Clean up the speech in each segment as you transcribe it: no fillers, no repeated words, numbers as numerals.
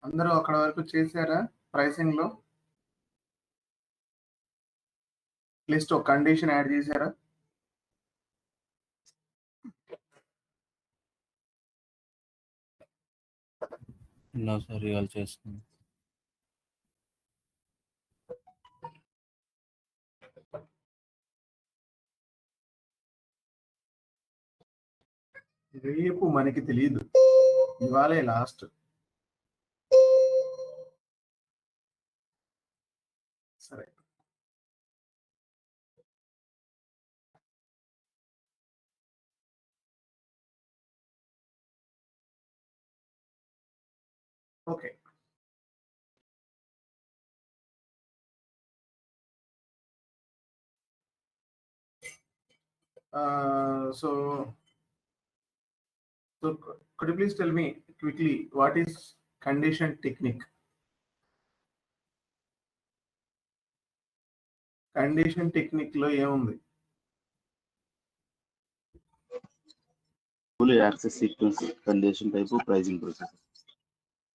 అందరూ అక్కడ వరకు చేశారా ప్రైసింగ్ లో? లిస్ట్ ఒక కండిషన్ యాడ్ చేశారా? సార్ ఇవాళ చేస్తున్నాం. రేపు మనకి తెలియదు, ఇవాళే లాస్ట్. సరే, okay. So could you please tell me quickly what is condition technique? Condition technique లో ఏముంది? Access sequence, condition type, pricing process.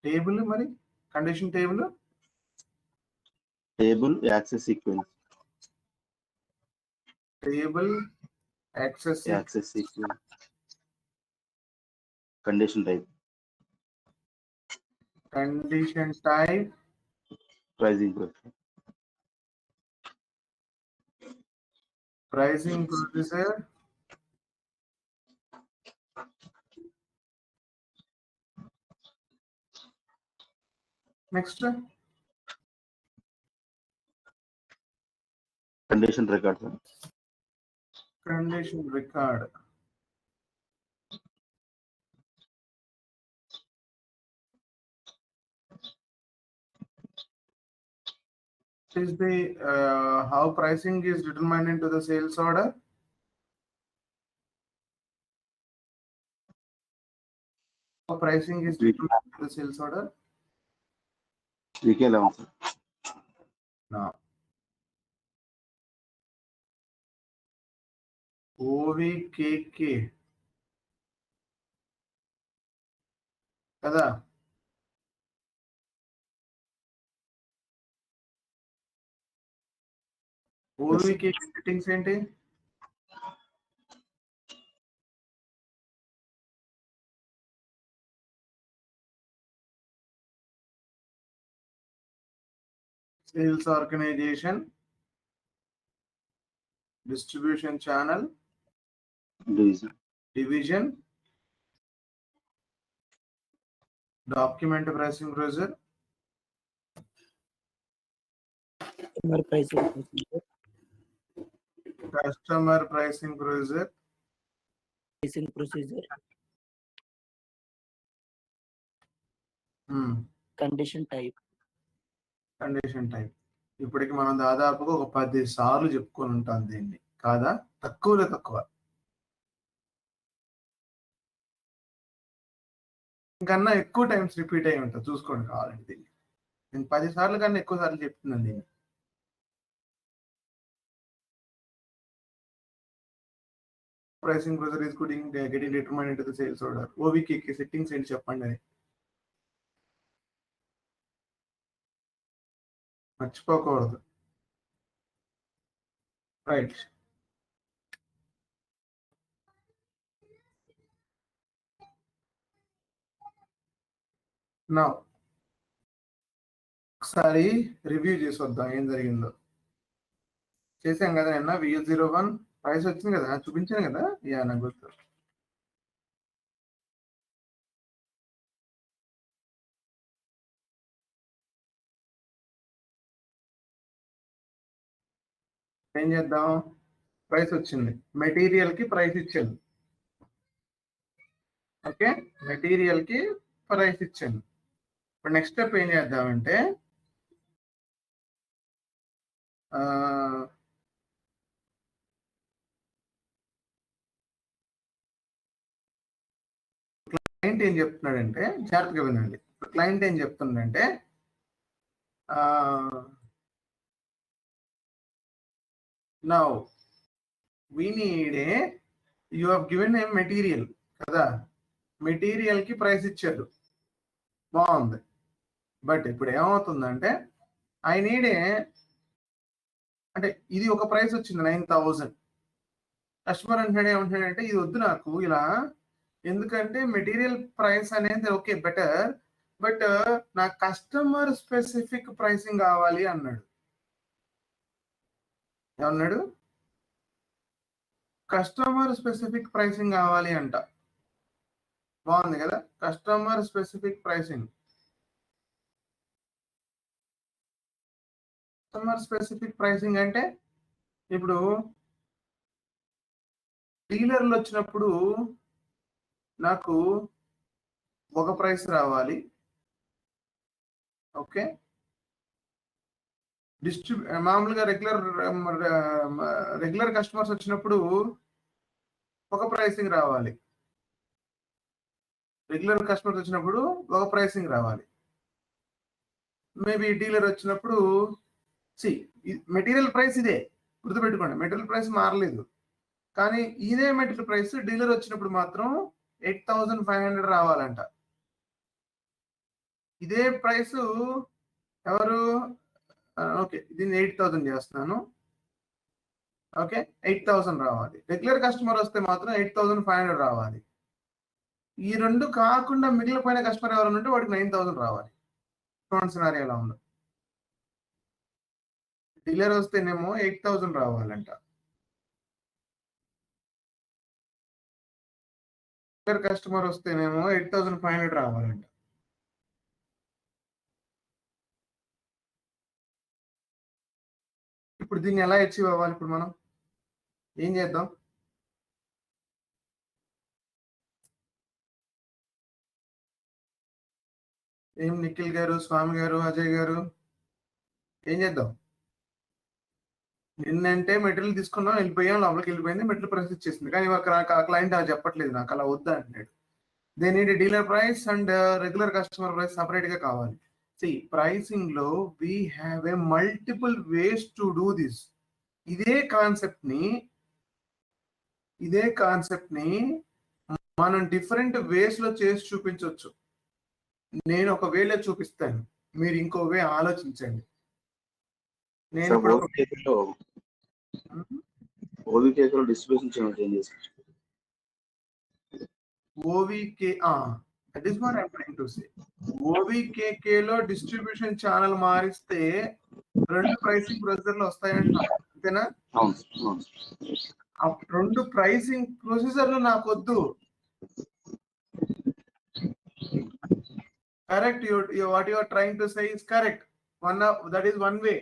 Table, మరి condition table, access sequence, table access sequence, condition type, pricing processor, next condition record. Condition record. Is the how pricing is determined into the sales order? How pricing is determined into the sales order? VK11. No. OVKK కదా? OVKK settings ఏంటి? Sales organisation, distribution channel, division, document pricing procedure, customer pricing procedure, condition type. ఇప్పటికి మనం దాదాపుగా ఒక 10 సార్లు చెప్పుకొని ఉంటాం దీన్ని, కాదా? తక్కువలో తక్కువ. ఇంకన్నా ఎక్కువ టైమ్స్ రిపీట్ అయి ఉంటుంది, చూసుకోండి కావాలంటే. దీన్ని నేను 10 సార్లు కన్నా ఎక్కువ సార్లు చెప్తున్నాను దీన్ని. Pricing procedure is getting determined into the sales order. ఓవికేకి సెట్టింగ్స్ ఏంటి చెప్పండి అని మర్చిపోకూడదు. రైట్. నా ఒకసారి రివ్యూ చేసి వద్దాం ఏం జరిగిందో. చేసాం కదా నిన్న. VL01 ప్రైస్ వచ్చింది కదా, చూపించాను కదా. యా, నాకు గుర్తు. ఏం చేద్దాం? ప్రైస్ వచ్చింది, మెటీరియల్ కి ప్రైస్ ఇచ్చాను. ఓకే, మెటీరియల్ కి ప్రైస్ ఇచ్చాను. ఇప్పుడు నెక్స్ట్ స్టెప్ ఏం చేద్దామంటే, క్లయింట్ ఏం చెప్తున్నాడంటే, జాగ్రత్తగా వినండి. క్లయింట్ ఏం చెప్తున్నాడంటే, now we need you have given a material కదా, మెటీరియల్ కి ప్రైస్ ఇచ్చారు, బాగుంది. బట్ ఇప్పుడు ఏమవుతుందంటే ఐ నీడ్ అంటే ఇది ఒక ప్రైస్ వచ్చింది 9,000. కస్టమర్ ఏమంటాడంటే ఇది వద్దు నాకు ఇలా, ఎందుకంటే మెటీరియల్ ప్రైస్ అనేది ఓకే బెటర్, బట్ నా కస్టమర్ స్పెసిఫిక్ ప్రైసింగ్ కావాలి అన్నాడు. ఏమన్నాడు? కస్టమర్ స్పెసిఫిక్ ప్రైసింగ్ కావాలి అంట. బాగుంది కదా, customer specific pricing. Customer specific pricing అంటే ఇప్పుడు డీలర్లు వచ్చినప్పుడు నాకు ఒక ప్రైస్ రావాలి, ఓకే. మామూలుగా రెగ్యులర్ కస్టమర్స్ వచ్చినప్పుడు ఒక ప్రైసింగ్ రావాలి. రెగ్యులర్ కస్టమర్స్ వచ్చినప్పుడు ఒక ప్రైసింగ్ రావాలి. మేబీ డీలర్ వచ్చినప్పుడు మెటీరియల్ ప్రైస్ ఇదే, గుర్తుపెట్టుకోండి, మెటీరియల్ ప్రైస్ మారలేదు. కానీ ఇదే మెటీరియల్ ప్రైస్ డీలర్ వచ్చినప్పుడు మాత్రం 8,500 రావాలంట. ఇదే ప్రైస్ ఎవరు, ఓకే దీన్ని 8,000 చేస్తున్నాను, ఓకే 8,000 రావాలి. రెగ్యులర్ కస్టమర్ వస్తే మాత్రం 8,500 రావాలి. ఈ రెండు కాకుండా మిగిలిపోయిన కస్టమర్ ఎవరైనా ఉంటే వాడికి 9,000 రావాలి. సినారీ ఎలా ఉంది? డీలర్ వస్తేనేమో 8,000 రావాలంట, రెగ్యులర్ కస్టమర్ వస్తేనేమో 8,500 రావాలంట. ఇప్పుడు దీన్ని ఎలా అచీవ్ అవ్వాలి? ఇప్పుడు మనం ఏం చేద్దాం? ఏం నిఖిల్ గారు, స్వామి గారు, అజయ్ గారు ఏం చేద్దాం? నిన్నంటే మెటీరియల్ తీసుకున్నాం, వెళ్ళిపోయాం, లోపలికి వెళ్ళిపోయింది, మెటీరియల్ ప్రైస్ ఇచ్చేసింది. కానీ క్లయింట్ అది చెప్పట్లేదు, నాకు అలా వద్దా అంటున్నాడు. They need dealer price and regular customer price separate గా కావాలి. ప్రైసింగ్ లో we have A multiple ways to do this. ఇదే కాన్సెప్ట్ ని మనం డిఫరెంట్ వేస్ లో చేసి చూపించవచ్చు. నేను ఒక వేలో చూపిస్తాను, మీరు ఇంకో వే ఆలోచించండి. నేను ఇప్పుడు డిస్ట్రిబ్యూషన్ ఛానల్ చేంజ్ చేసి OVKK లో డిస్ట్రిబ్యూషన్ ఛానల్ మారిస్తే 2 ప్రైసింగ్ ప్రొసీజర్లు వస్తాయంట, అంతేనా? ఆ 2 ప్రైసింగ్ ప్రొసీజర్లు నాకు వద్దు. Correct, what you are trying to say is correct. That is one way.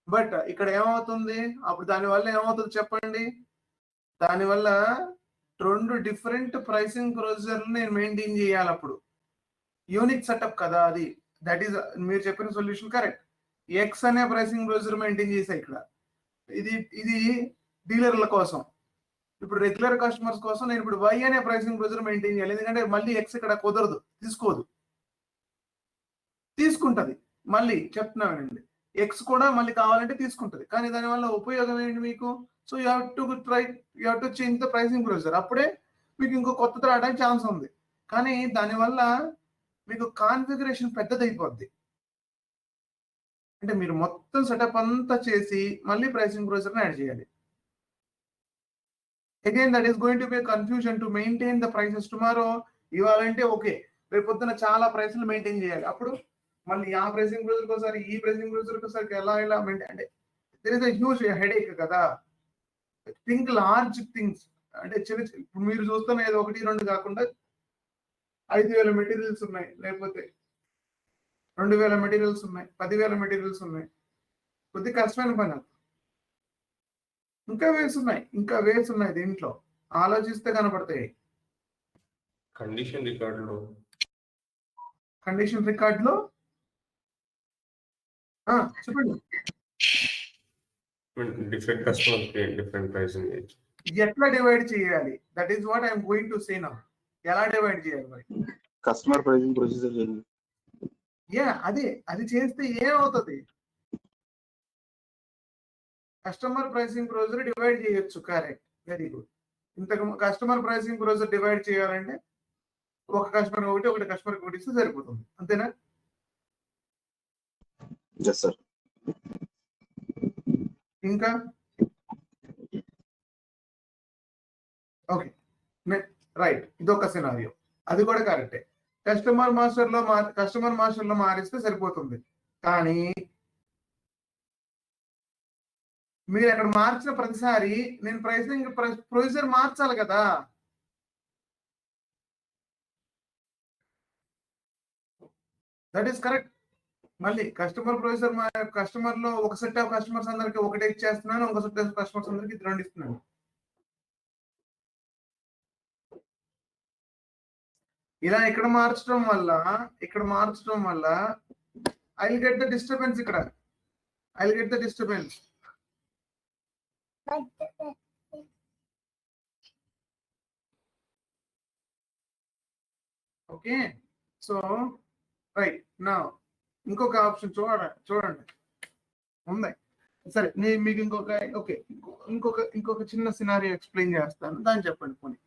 But ఇక్కడ ఏమవుతుంది అప్పుడు? దానివల్ల ఏమవుతుంది చెప్పండి? దానివల్ల 2 డిఫరెంట్ ప్రైసింగ్ ప్రొసీజర్లు నేను మెయింటైన్ చేయాలి. అప్పుడు యూనిక్ సెటప్ కదా అది. దట్ ఈస్ మీరు చెప్పిన సొల్యూషన్ కరెక్ట్. ఎక్స్ అనే ప్రైసింగ్ ప్రొసీజర్ మెయింటైన్ చేసా ఇక్కడ. ఇది డీలర్ల కోసం. ఇప్పుడు రెగ్యులర్ కస్టమర్స్ కోసం నేను ఇప్పుడు వై అనే ప్రైసింగ్ ప్రొసీజర్ మెయింటైన్ చేయాలి. ఎందుకంటే మళ్ళీ ఎక్స్ ఇక్కడ కుదరదు, తీసుకుంటది. మళ్ళీ చెప్తున్నానండి, ఎక్స్ కూడా మళ్ళీ కావాలంటే తీసుకుంటది. కానీ దానివల్ల ఉపయోగం ఏంటి మీకు? So you have to change the pricing procedure. అప్పుడే మీకు ఇంకో కొత్తది రావడానికి ఛాన్స్ ఉంది. కానీ దానివల్ల మీకు కాన్ఫిగరేషన్ పెద్దదైపోద్ది. అంటే మీరు మొత్తం సెటప్ అంతా చేసి మళ్ళీ ప్రైసింగ్ ప్రొసీజర్ని యాడ్ చేయాలి. Again that is going to B confusion to maintain the prices. Tomorrow ఇవ్వాలంటే ఓకే, రేపు పొద్దున చాలా ప్రైసులు మెయింటైన్ చేయాలి. అప్పుడు మళ్ళీ ఆ ప్రైసింగ్ ప్రొసీజర్కి ఒకసారి, ఈ ప్రైసింగ్ ప్రొసీజర్కి ఒకసారి ఎలా మెయింటైన్, అంటే there is a huge headache కదా. Think large things. అంటే ఇప్పుడు మీరు చూస్తున్న ఏదో 1-2 కాకుండా 5,000 మెటీరియల్స్ ఉన్నాయి, లేకపోతే 2,000 మెటీరియల్స్ ఉన్నాయి, 10,000 మెటీరియల్స్ ఉన్నాయి. కొద్దిగా కష్టమైన పని. ఇంకా వేస్ ఉన్నాయి దీంట్లో. ఆలోచిస్తే కనపడతాయి. కండిషన్ రికార్డులో చెప్పండి. డిఫరెంట్ కస్టమర్స్ కి డిఫరెంట్ ప్రైసింగ్ ఎట్లా డివైడ్ చేయాలి? That is what I'm going to say now. ఎలా డివైడ్ చేయాలి మరి? కస్టమర్ ప్రైసింగ్ ప్రొసీజర్ అది చేస్తే ఏమవుతుంది? కస్టమర్ ప్రైసింగ్ ప్రొసీజర్ డివైడ్ చేయొచ్చు. Correct, very good. ఇంతకు కస్టమర్ ప్రైసింగ్ ప్రొసీజర్ డివైడ్ చేయాలంటే ఒక కస్టమర్ ఒకటి కస్టమర్ ఒకటి ఇస్తే సరిపోతుంది, అంతేనా? Yes sir. ఇంకా ఓకే రైట్, ఇదొక సినారియో, అది కూడా కరెక్టే. కస్టమర్ మాస్టర్ లో మారిస్తే సరిపోతుంది. కానీ మీరు అక్కడ మార్చిన ప్రతిసారి నేను ప్రొసీజర్ మార్చాలి కదా. That is correct. మళ్ళీ కస్టమర్ లో ఒక సెట్ ఆఫ్ కస్టమర్స్ అందరికి ఒకటే ఇచ్చేస్తున్నాను, ఒక సెట్ ఆఫ్ కస్టమర్స్ అందరికి 2 ఇస్తున్నాను. ఇలా ఇక్కడ మార్చడం వల్ల I will get the disturbance. ఇక్కడ I will get the disturbance. Okay, so write నా ఇంకొక ఆప్షన్ చూడండి ఉంది. సరే నేను మీకు ఇంకొక చిన్న సినారియో ఎక్స్ప్లెయిన్ చేస్తాను, దాన్ని చెప్పండి. పోనీ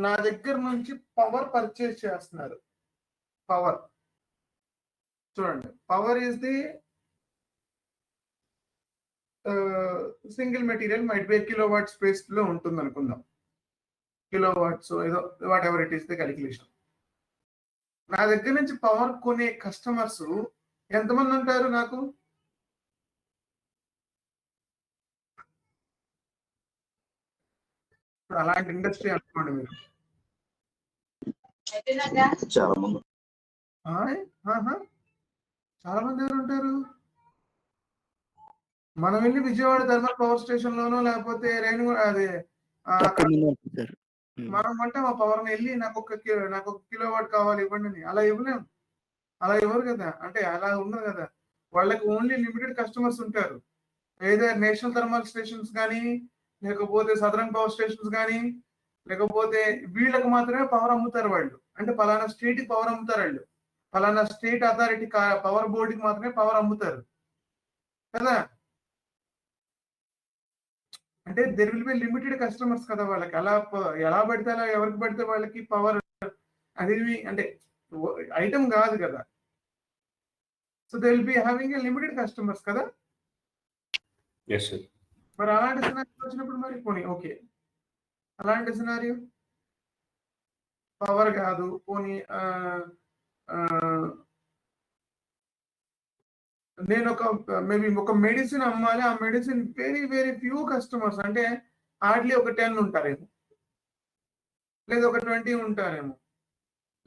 నా దగ్గర నుంచి పవర్ పర్చేస్ చేస్తున్నారు. పవర్ చూడండి, power is the single material might be kilowatt space లో ఉంటుంది అనుకుందాం. కిలోవాట్స్ ఏదో what ever it is the calculation. నా దగ్గర నుంచి పవర్ కొనే కస్టమర్స్ ఎంతమంది ఉంటారు నాకు? ఇప్పుడు అలాంటి ఇండస్ట్రీ అనుకోండి మీరు. చాలా మంది చాలా మంది ఎవరు ఉంటారు? మనం వెళ్ళి విజయవాడ థర్మల్ పవర్ స్టేషన్ లోనో లేకపోతే మనం అంటే మా పవర్ వెళ్ళి నాకు ఒక కిలోవాట్ కావాలి ఇవ్వండి అని అలా ఇవ్వలేము. అలా ఇవ్వరు కదా, అంటే అలా ఉండదు కదా. వాళ్ళకి ఓన్లీ లిమిటెడ్ కస్టమర్స్ ఉంటారు. ఏదో నేషనల్ థర్మల్ స్టేషన్స్ కానీ, లేకపోతే సదరన్ పవర్ స్టేషన్స్ కానీ, లేకపోతే వీళ్ళకి మాత్రమే పవర్ అమ్ముతారు వాళ్ళు. అంటే పలానా స్టేట్ కి పవర్ అమ్ముతారు వాళ్ళు, పలానా స్టేట్ అథారిటీ పవర్ బోర్డుకి మాత్రమే పవర్ అమ్ముతారు కదా. అంటే there will be limited customers కదా వాళ్ళకి. అలా ఎలా పడితే అలా ఎవరికి పడితే వాళ్ళకి పవర్ అది అంటే ఐటమ్ కాదు కదా. So they will be having a limited customers కదా. మరి అలాంటి సినారియో వచ్చినప్పుడు మరి పోనీ ఓకే, అలాంటి సినారియో పవర్ కాదు, పోనీ నేను మేబీ ఒక మెడిసిన్ అమ్మాలి. ఆ మెడిసిన్ వెరీ ఫ్యూ కస్టమర్స్, అంటే హార్డ్లీ ఒక 10 ఉంటారేమో, లేదా ఒక 20 ఉంటారేమో.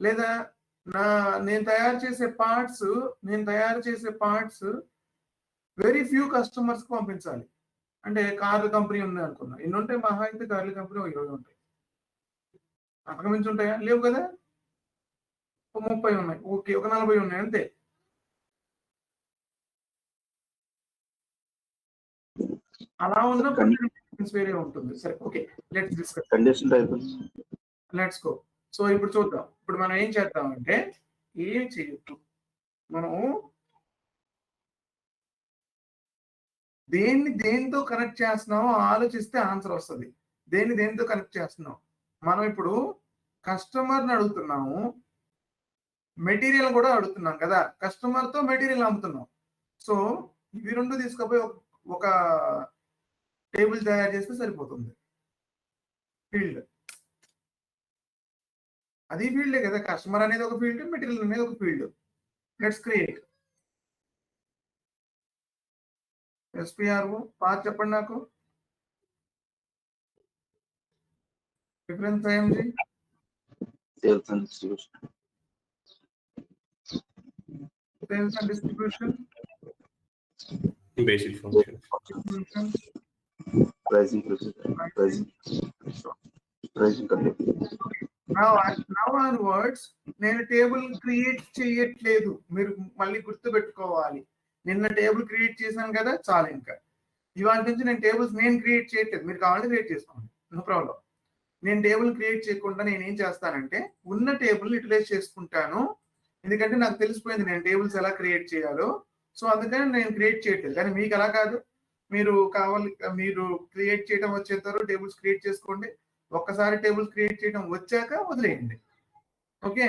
లేదా నేను తయారు చేసే పార్ట్స్ వెరీ ఫ్యూ కస్టమర్స్ కి పంపించాలి. అంటే కార్ల కంపెనీ ఉంది అనుకున్నా, ఎన్ని ఉంటాయి? మహా అయితే కార్ల కంపెనీ 20 ఉంటాయి. అంతకు మించి ఉంటాయా? లేవు కదా. 30 ఉన్నాయి, ఓకే, ఒక 40 ఉన్నాయి అంతే. అలా ఉన్న వేరే ఉంటుంది. సరే okay, let's discuss. Condition type let's go. So ఇప్పుడు చూద్దాం. ఇప్పుడు మనం ఏం చేద్దామంటే, ఏం చేయొచ్చు, మనం దేనితో కనెక్ట్ చేస్తున్నామో ఆలోచిస్తే ఆన్సర్ వస్తుంది. దేనితో కనెక్ట్ చేస్తున్నాం. మనం ఇప్పుడు కస్టమర్ని అడుగుతున్నాము, మెటీరియల్ కూడా అడుగుతున్నాం కదా. కస్టమర్ తో మెటీరియల్ అమ్ముతున్నాం. సో ఇవి రెండు తీసుకుపోయి ఒక టేబుల్ తయారు చేస్తే సరిపోతుంది. ఫీల్డ్ అది ఫీల్డే కదా. కస్టమర్ అనేది ఒక ఫీల్డ్, మెటీరియల్ అనేది ఒక field. Let's create SPRO. Path చెప్పండి నాకు. Reference IMG, sales and distribution, basic functions, pricing procedure, pricing condition. Now onwards నేను టేబుల్ క్రియేట్ చేయట్లేదు. మీరు మళ్ళీ గుర్తు పెట్టుకోవాలి, నిన్న టేబుల్ క్రియేట్ చేశాను కదా, చాలు. ఇంకా ఇవాళ నుంచి నేను టేబుల్స్ క్రియేట్ చేయట్లేదు. మీరు కావాలంటే క్రియేట్ చేసుకోండి, నో ప్రాబ్లం. నేను టేబుల్ క్రియేట్ చేయకుండా నేను ఏం చేస్తానంటే, ఉన్న టేబుల్ యూటిలైజ్ చేసుకుంటాను. ఎందుకంటే నాకు తెలిసిపోయింది నేను టేబుల్స్ ఎలా క్రియేట్ చేయాలో. సో అందుకని నేను క్రియేట్ చేయట్లేదు. కానీ మీకు అలా కాదు, మీరు క్రియేట్ చేయడం వచ్చేంతవరకు టేబుల్స్ క్రియేట్ చేసుకోండి. ఒక్కసారి టేబుల్స్ క్రియేట్ చేయడం వచ్చాక వదిలేయండి. Okay,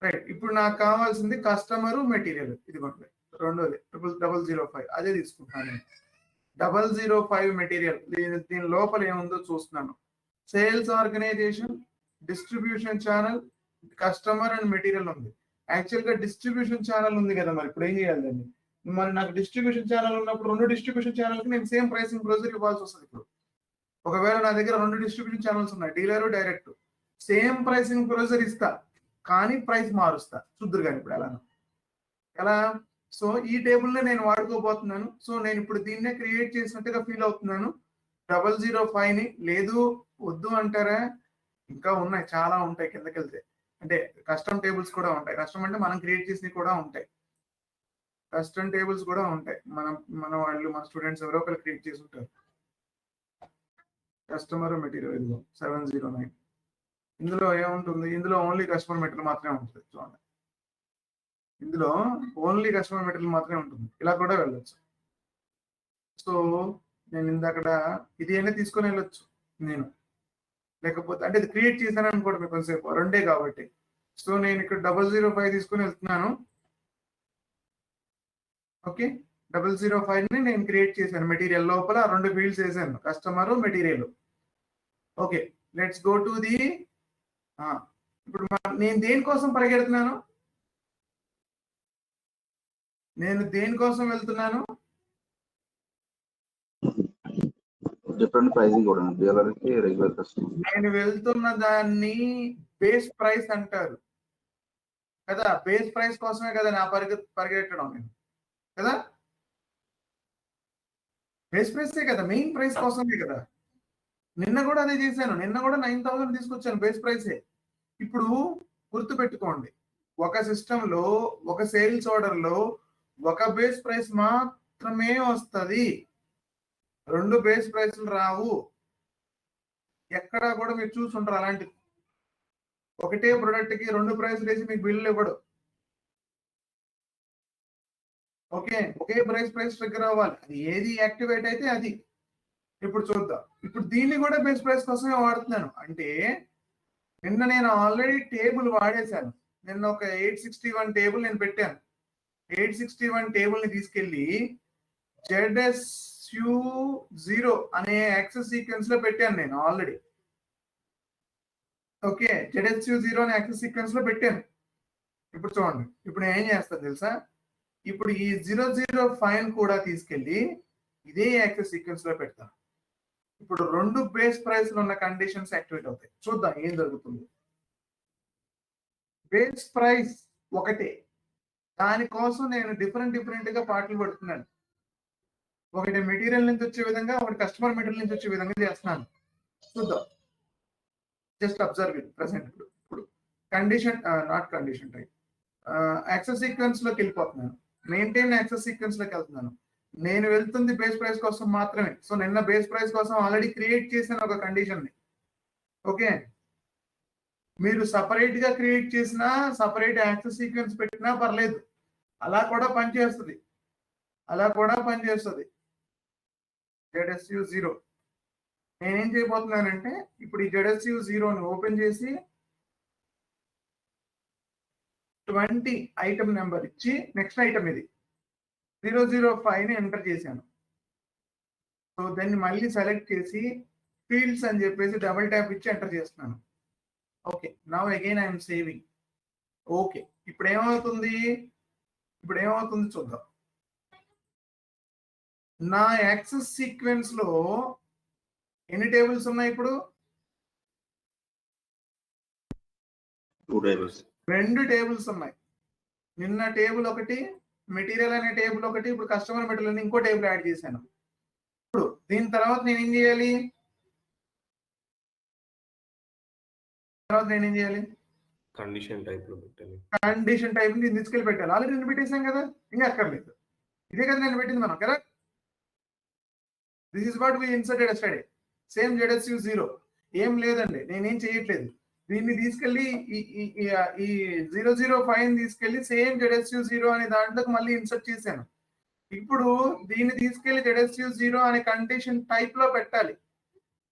right. ఇప్పుడు నాకు కావాల్సింది కస్టమర్ మెటీరియల్, ఇదిగోండి రెండోది 0005 అదే తీసుకుంటున్నాను నేను. 005 మెటీరియల్, దీని లోపల ఏముందో చూస్తున్నాను. Sales organisation, distribution channel, customer and material ఉంది. యాక్చువల్ గా డిస్ట్రిబ్యూషన్ ఛానల్ ఉంది కదా, మరి ఇప్పుడు ఏం చేయాలి దాన్ని? మరి నాకు డిస్ట్రిబ్యూషన్ ఛానల్ ఉన్నప్పుడు రెండు డిస్ట్రిబ్యూషన్ ఛానల్ కి నేను సేమ్ ప్రైసింగ్ ప్రొసీజర్ ఇవ్వాల్సి వస్తుంది. ఇప్పుడు ఒకవేళ నా దగ్గర రెండు డిస్ట్రిబ్యూషన్ ఛానల్స్ ఉన్నాయి, dealer direct, same pricing procedure ఇస్తా కానీ ప్రైస్ మారుస్తా. చూద్దరు కానీ ఇప్పుడు ఎలా? సో ఈ టేబుల్ ని నేను వాడుకోబోతున్నాను. సో నేను ఇప్పుడు దీన్నే క్రియేట్ చేసినట్టుగా ఫీల్ అవుతున్నాను. 005 ని లేదు వద్దు అంటారా? ఇంకా ఉన్నాయి, చాలా ఉంటాయి కిందకి వెళ్తే. అంటే కస్టమ్ టేబుల్స్ కూడా ఉంటాయి. కస్టమ్ అంటే మనం క్రియేట్ చేసినవి కూడా ఉంటాయి. కస్టమ్ టేబుల్స్ కూడా ఉంటాయి. మన వాళ్ళు, మన స్టూడెంట్స్ ఎవరో ఒకరు క్రియేట్ చేసి ఉంటారు. Customer material 709. ఇందులో ఏముంటుంది? ఇందులో ఓన్లీ కస్టమర్ మెటీరియల్ మాత్రమే ఉంటుంది. చూడండి, ఇందులో ఓన్లీ కస్టమర్ మెటీరియల్ మాత్రమే ఉంటుంది. ఇలా కూడా వెళ్ళొచ్చు. సో నేను ఇందాక ఇది అయినా తీసుకొని వెళ్ళొచ్చు నేను, లేకపోతే అంటే ఇది క్రియేట్ చేశాను అనుకోండి మీకు కొంతసేపు, రెండే కాబట్టి. సో నేను ఇక్కడ 005 తీసుకొని వెళ్తున్నాను. ఓకే, 005 ని నేను క్రియేట్ చేశాను. మెటీరియల్ లోపల రెండు ఫీల్డ్స్ వేసాను, customer material. Okay, let's go to the. ఇప్పుడు నేను దేనికోసం పరిగెడుతున్నాను? నేను దేనికోసం వెళ్తున్నాను? డిఫరెంట్ ప్రైసింగ్ కూడా డీలర్ కి రెగ్యులర్ కస్టమర్. నేను వెళ్తున్న దాన్ని బేస్ ప్రైస్ అంటారు కదా. బేస్ ప్రైస్ కోసమే కదా నా పరిగెట్టడం నేను కదా. బేస్ ప్రైసే కదా, మెయిన్ ప్రైస్ కోసమే కదా. నిన్న కూడా అదే చేశాను. నిన్న కూడా 9000 తీసుకొచ్చాను, బేస్ ప్రైసే. ఇప్పుడు గుర్తు పెట్టుకోండి, ఒక సిస్టమ్ లో ఒక సేల్స్ ఆర్డర్ లో ఒక బేస్ ప్రైస్ మాత్రమే వస్తుంది, రెండు బేస్ ప్రైస్లు రావు. ఎక్కడా కూడా మీరు చూసుంటారు అలాంటిది. ఒకటే ప్రొడక్ట్ కి రెండు ప్రైస్లు వేసి మీకు బిల్లు ఇవ్వడు. ఓకే, ఒకే ప్రైస్ ట్రిగ్గర్ అవ్వాలి. అది ఏది యాక్టివేట్ అయితే అది. ఇప్పుడు చూద్దాం. ఇప్పుడు దీన్ని కూడా బేస్ ప్రైస్ కోసమే వాడుతున్నాను. అంటే నిన్న నేను ఆల్రెడీ టేబుల్ వాడేశాను. నిన్న ఒక 861 టేబుల్ నేను పెట్టాను. 861 టేబుల్ ని తీసుకెళ్లి ZSU0 అనే యాక్సెస్ సీక్వెన్స్ లో పెట్టాను నేను ఆల్రెడీ. ఓకే, ZSU0 అనే యాక్సెస్ సీక్వెన్స్ లో పెట్టాను. ఇప్పుడు చూడండి, ఇప్పుడు నేను ఏం చేస్తాను తెలుసా? ఇప్పుడు ఈ 005 కూడా తీసుకెళ్లి ఇదే యాక్సెస్ సీక్వెన్స్ లో పెడతాను. ఇప్పుడు రెండు బేస్ ప్రైస్ ఉన్న కండిషన్స్ యాక్టివేట్ అవుతాయి. చూద్దాం ఏం జరుగుతుంది. బేస్ ప్రైస్ ఒకటే, దానికోసం నేను డిఫరెంట్ గా పాటలు పడుతున్నాను. ఒకటి మెటీరియల్ నుంచి వచ్చే విధంగా, ఒకటి కస్టమర్ మెటీరియల్ నుంచి వచ్చే విధంగా చేస్తున్నాను. చూద్దాం, జస్ట్ అబ్జర్వ్ ఇట్ ప్రెసెంట్. ఇప్పుడు condition not condition type, access sequence లోకి వెళ్ళిపోతున్నాను. మెయింటైన్ యాక్సెస్ సీక్వెన్స్ లోకి వెళ్తున్నాను. నేను వెళ్తుంది బేస్ ప్రైస్ కోసం మాత్రమే. సో నిన్న బేస్ ప్రైస్ కోసం ఆల్రెడీ క్రియేట్ చేసిన ఒక కండిషన్ ని. ఓకే, మీరు సపరేట్ గా క్రియేట్ చేసినా, సపరేట్ యాక్సెస్ సీక్వెన్స్ పెట్టినా పర్లేదు, అలా కూడా పనిచేస్తుంది. ZSU0 నేనేం చేయబోతున్నానంటే, ఇప్పుడు ఈ ZSU0ని ఓపెన్ చేసి 20 ఐటమ్ నెంబర్ ఇచ్చి, నెక్స్ట్ ఐటమ్ ఇది 005 ని ఎంటర్ చేశాను. సో దాన్ని మళ్ళీ సెలెక్ట్ చేసి ఫీల్డ్స్ అని చెప్పేసి డబుల్ ట్యాప్ ఇచ్చి ఎంటర్ చేస్తున్నాను. Okay, now again I'm saving. Okay, ఇప్పుడు ఏమవుతుంది చూద్దాం. నా యాక్సెస్ సీక్వెన్స్ లో ఎన్ని టేబుల్స్ ఉన్నాయి? ఇప్పుడు 2 టేబుల్స్, 2 టేబుల్స్ ఉన్నాయి. నిన్న టేబుల్ ఒకటి, మెటీరియల్ అనే టేబుల్ ఒకటి, ఇప్పుడు కస్టమర్ మెటీరియల్ అని ఇంకో టేబుల్ యాడ్ చేశాను. ఇప్పుడు దీని తర్వాత నేను ఏం చేయాలి? కండిషన్ టైప్ లో పెట్టాలి. కండిషన్ టైప్ ని తీసుకెళ్ళి పెట్టాలి. ఆల్రెడీ నేను పెట్టేసాం కదా, ఇంకా అక్కర్లేదు. ఇదే కదా నేను పెట్టింది మనం, correct? This is what we inserted yesterday. Same ZSU0. ఏం లేదండి, నేనేం చేయట్లేదు. దీన్ని తీసుకెళ్లి ఈ 005 తీసుకెళ్లి సేమ్ ZSU0 అనే దాంట్లోకి మళ్ళీ ఇన్సర్ట్ చేశాను. ఇప్పుడు దీన్ని తీసుకెళ్లి ZSU0 అనే కండిషన్ టైప్ లో పెట్టాలి.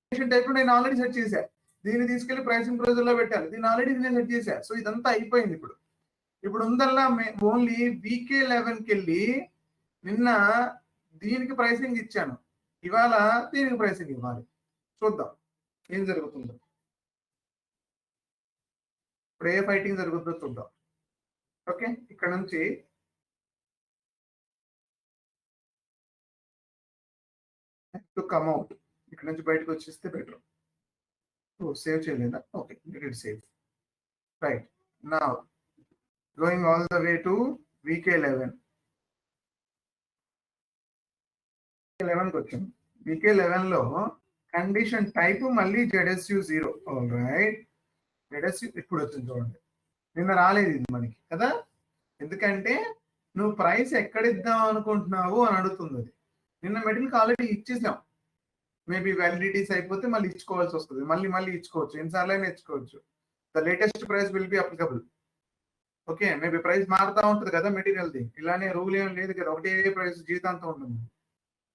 కండిషన్ టైప్ లో నేను ఆల్రెడీ సెట్ చేశాను. దీన్ని తీసుకెళ్లి ప్రైసింగ్ ప్రొసీజర్ లో పెట్టాలి. దీన్ని ఆల్రెడీ నేను సెట్ చేశాను. సో ఇదంతా అయిపోయింది. ఇప్పుడు ఇప్పుడు ఉందల్లా ఓన్లీ VK11కి వెళ్ళి నిన్న దీనికి ప్రైసింగ్ ఇచ్చాను, ఇవాళ దీనికి ప్రైసింగ్ ఇవ్వాలి. చూద్దాం ఏం జరుగుతుందో, ఇప్పుడు ఏ ఫైటింగ్ జరుగుతుందో చూద్దాం. ఓకే, ఇక్కడ నుంచి టు కమ్ అవుట్, ఇక్కడ నుంచి బయటకు వచ్చేస్తే బెటర్. సేవ్ చేయలేదా? Okay, it save. రైట్, నా going all the way to VK11. VK11కి వచ్చాము. VK11లో కండిషన్ టైప్ మళ్ళీ ZSU0. ఆల్ రైట్, ZSU ఇప్పుడు వచ్చింది చూడండి. నిన్న రాలేదు ఇది మనకి కదా, ఎందుకంటే నువ్వు ప్రైస్ ఎక్కడ ఇద్దాం అనుకుంటున్నావు అని అడుగుతుంది అది. నిన్న మెటీరియల్కి ఆల్రెడీ ఇచ్చేసాం, మేబీ వ్యాలిడిటీస్ అయిపోతే మళ్ళీ ఇచ్చుకోవాల్సి వస్తుంది, మళ్ళీ ఇచ్చుకోవచ్చు, ఎన్నిసార్లు అయినా ఇచ్చుకోవచ్చు. The latest price will be applicable. Okay, maybe price మారుతూ ఉంటుంది కదా మెటీరియల్ది, ఇలానే రూల్ ఏం లేదు కదా, ఒకటే ప్రైస్ జీవితాంతం ఉంటుంది.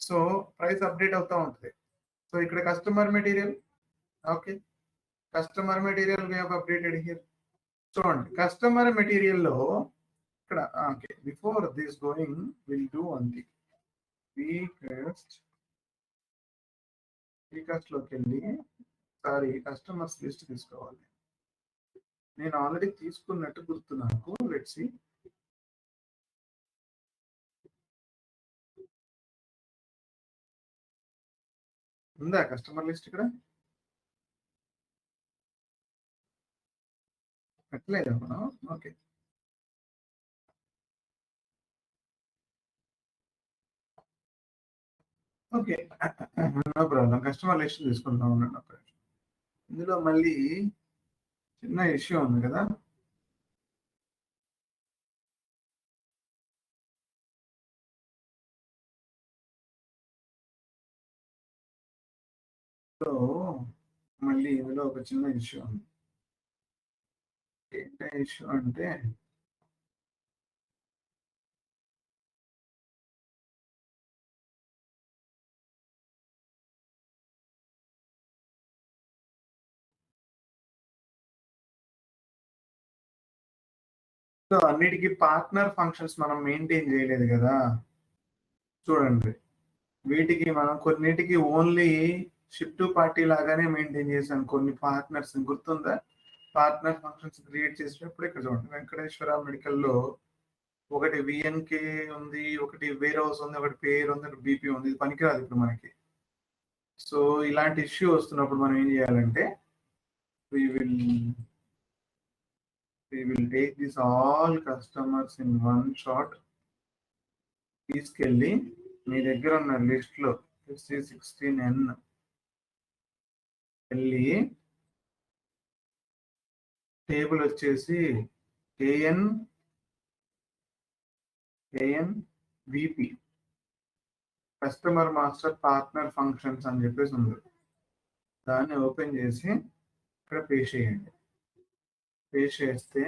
సో ప్రైస్ అప్డేట్ అవుతూ ఉంటుంది. సో ఇక్కడ customer material, okay, customer material we have updated here. చూడండి కస్టమర్ మెటీరియల్లో ఇక్కడ okay, before this going will do అంది వీకాస్ట్లోకి వెళ్ళి సారీ కస్టమర్స్ లిస్ట్ తీసుకోవాలి. నేను ఆల్రెడీ తీసుకున్నట్టు గుర్తు నాకు. లెట్స్ సీ, ఉందా కస్టమర్ లిస్ట్ ఇక్కడ? పెట్టలేదు మనం. Okay, okay, no problem. Customer list తీసుకుంటాం ఉండండి. ఇందులో మళ్ళీ చిన్న ఇష్యూ ఉంది కదా, సో మళ్ళీ ఇందులో ఒక చిన్న ఇష్యూ ఉంది. ఏంటి ఇష్యూ అంటే అన్నిటికీ పార్ట్నర్ ఫంక్షన్స్ మనం మెయింటైన్ చేయలేదు కదా. చూడండి, వీటికి మనం కొన్నిటికి ఓన్లీ షిప్ టు పార్టీ లాగానే మెయింటైన్ చేసాం, కొన్ని పార్ట్నర్స్ గుర్తుందా? పార్ట్నర్ ఫంక్షన్స్ క్రియేట్ చేసేటప్పుడు ఇక్కడ చూడండి, వెంకటేశ్వర మెడికల్లో ఒకటి VNK ఉంది, ఒకటి వేర్ హౌస్ ఉంది, ఒకటి పేరు ఉంది, ఒకటి BP ఉంది. ఇది పనికిరాదు ఇప్పుడు మనకి. సో ఇలాంటి ఇష్యూ వస్తున్నప్పుడు మనం ఏం చేయాలంటే we will take this all customers in one shot. తీసుకెళ్ళి మీ దగ్గర ఉన్న లిస్ట్ లో SC16N వెళ్ళి టేబుల్ వచ్చేసి KNVP customer master partner functions అని చెప్పేసి ఉంది. దాన్ని ఓపెన్ చేసి ఇక్కడ పేస్ట్ చేయండి. పేస్ట్ చేస్తే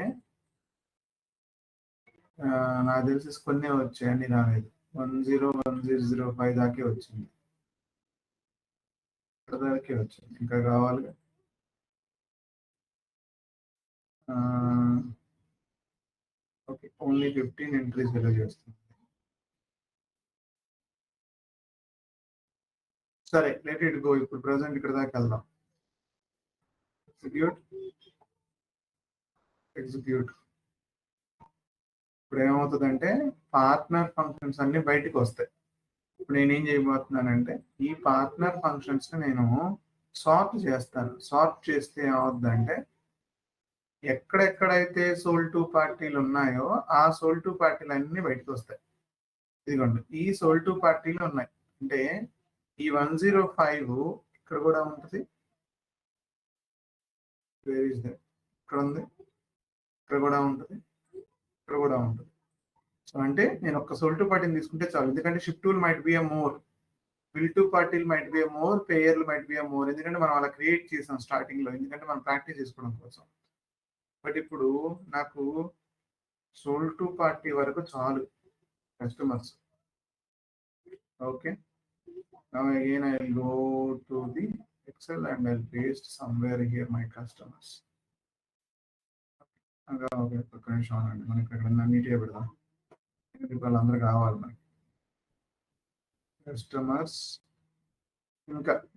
నాకు తెలిసి కొన్ని వచ్చాయి, అన్ని రాలేదు. 101005 దాకే వచ్చింది, దాకే వచ్చింది. ఇంకా కావాలి. ఓకే, ఓన్లీ 15 ఎంట్రీస్ విలువ చేస్తుంది. సరే, లెట్ ఇట్ గో. ఇప్పుడు ప్రెసెంట్ ఇక్కడ దాకా వెళ్దాం. ఎగ్జిక్యూట్. ఇప్పుడు ఏమవుతుందంటే పార్ట్నర్ ఫంక్షన్స్ అన్ని బయటకు వస్తాయి. ఇప్పుడు నేనేం చేయబోతున్నానంటే ఈ పార్ట్నర్ ఫంక్షన్స్ నేను సార్ట్ చేస్తాను. సార్ట్ చేస్తే ఏమవుతుందంటే ఎక్కడెక్కడైతే సోల్ టు పార్టీలు ఉన్నాయో ఆ సోల్ టు పార్టీలు అన్ని బయటకు వస్తాయి. ఇదిగోండి, ఈ సోల్ టు పార్టీలు ఉన్నాయి అంటే ఈ 105 ఇక్కడ కూడా ఉంటుంది. ఇక్కడ ఉంది, ఇక్కడ కూడా ఉంటుంది, ఇక్కడ కూడా ఉంటుంది. సో అంటే నేను ఒక సోల్ టు పార్టీని తీసుకుంటే చాలు, ఎందుకంటే ship to might be a more, bill to పార్టీలు మైట్ బి ఎ మోర్, పేయర్లు మైట్ బి ఎ మోర్. ఎందుకంటే మనం అలా క్రియేట్ చేసాం స్టార్టింగ్ లో, ఎందుకంటే మనం ప్రాక్టీస్ చేసుకోవడం కోసం. బట్ ఇప్పుడు నాకు సోల్ టు పార్టీ వరకు చాలు customers. Okay, now again I will go to the Excel and I'll paste somewhere here my customers. Okay, ఒక్క నిమిషం అండి, మనకి ఎక్కడన్నా నీట్గా పెడదాం, వాళ్ళందరూ కావాలి మనకి. కస్టమర్స్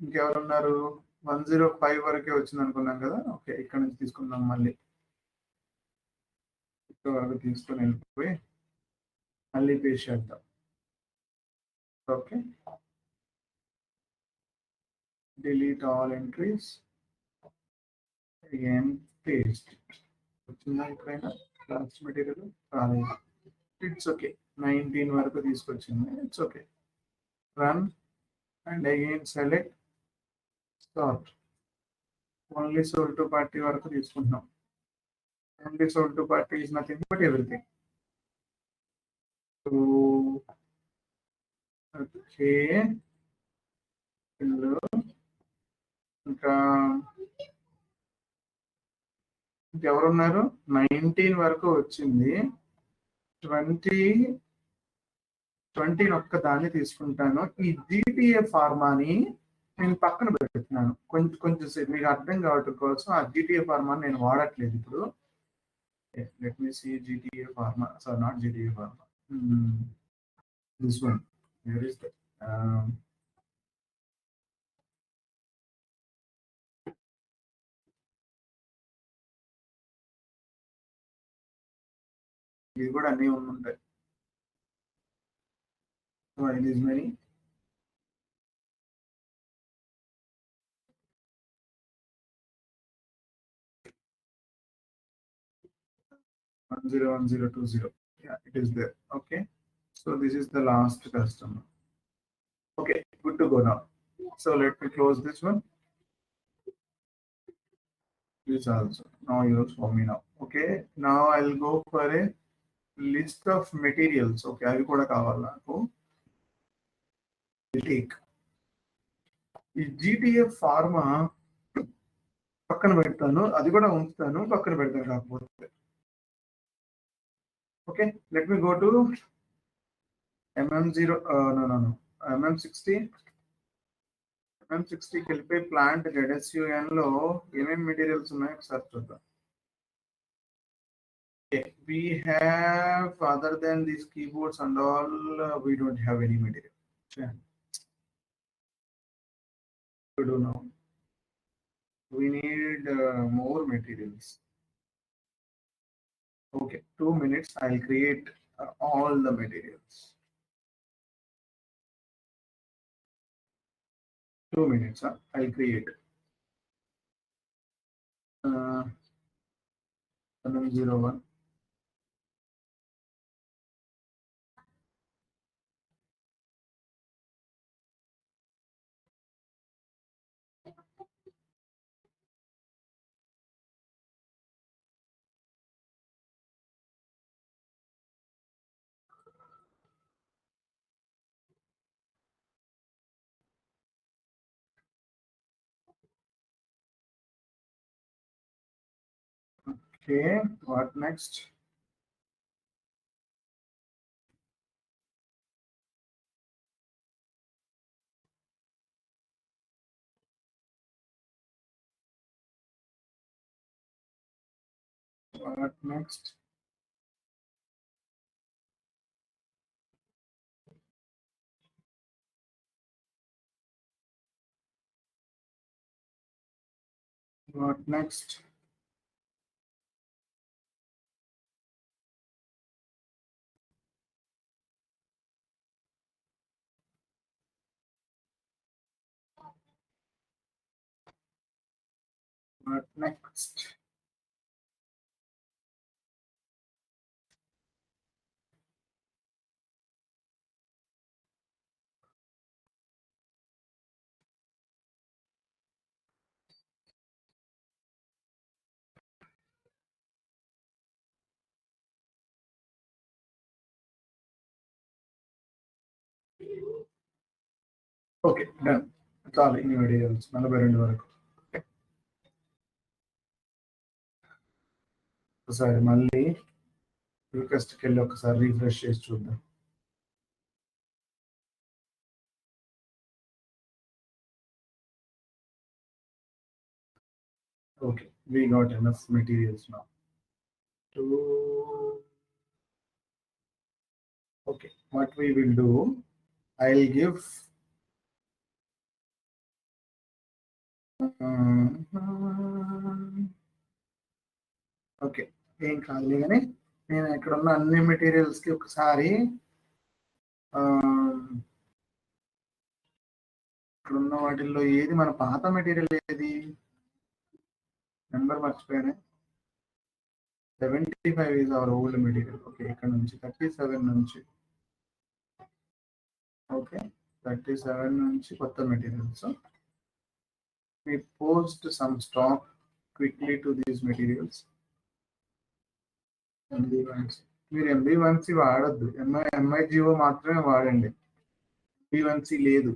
ఇంకెవరున్నారు? 105 వరకే వచ్చింది అనుకున్నాం కదా. ఓకే, ఇక్కడ నుంచి తీసుకుందాం, మళ్ళీ ఇక్కడ వరకు తీసుకొని వెళ్ళిపోయి మళ్ళీ పేస్ట్ చేద్దాం. Okay, delete all entries, again paste. వచ్చిందా ఎక్కడైనా లాస్ట్ మెటీరియల్? రాలేదు. ఇట్స్ ఓకే, 19 వరకు తీసుకొచ్చింది. It's okay, run and again select start. Only sold to party వరకు తీసుకుంటున్నాం. Only sold to party is nothing but everything. Okay, ఇంకా ఇంకెవరున్నారు? 19 వరకు వచ్చింది. 20 ఒక్క దాన్ని తీసుకుంటాను. ఈ జీటీఏ ఫార్మాని నేను పక్కన పెడుతున్నాను కొంచెం సేపు, మీకు అర్థం కావటం కోసం. ఆ జీటీఏ ఫార్మాని నేను వాడట్లేదు ఇప్పుడు. Let me see GTA pharma, sir not GTA pharma, this one. Where is that? ఇది కూడా అన్నీ ఉంటాయి. It is many. One zero 20. Yeah, it is there. Okay, so this is the last customer. Okay, good to go now. So let me close this one. This also now yours for me now. Okay, now I'll go for a list of materials. Okay, అవి కూడా కావాలి నాకు. Take ఈ GTF pharma పక్కన పెడతాను, అది కూడా ఉంచుతాను, పక్కన పెడతాను కాకపోతే. Okay, let me go to MM0, no, MM60. MM60కి వెళ్ళిపోయి ప్లాంట్ ZSUN లో ఏమేమి మెటీరియల్స్ ఉన్నాయో ఒకసారి చూద్దాం. We have, other than these keyboards and all, we don't have any material. We do now. We need more materials. Okay, 2 minutes. I'll create all the materials. 2 minutes. I'll create. MM01. Okay, what next? What next? What next? What next? Okay, done. చాలు ఇన్ని videos 42 వరకు. ఒకసారి మళ్ళీ రిక్వెస్ట్కి వెళ్ళి ఒకసారి refresh చేసి చూద్దాం. Okay, we got enough materials now. Okay, what we will do, I'll give okay, ఏం కాదులే కానీ నేను ఇక్కడ ఉన్న అన్ని మెటీరియల్స్ కి ఒకసారి ఇక్కడ ఉన్న వాటిల్లో ఏది మన పాత మెటీరియల్ ఏది నెంబర్ మర్చిపోయానే. 75 is our old material. Okay, ఇక్కడ నుంచి 37 నుంచి ఓకే 37 నుంచి కొత్త materials. We post some stock quickly to these materials. MB1C. మీరు MB1C వాడద్దు, MIGO మాత్రమే వాడండి. MB1C లేదు.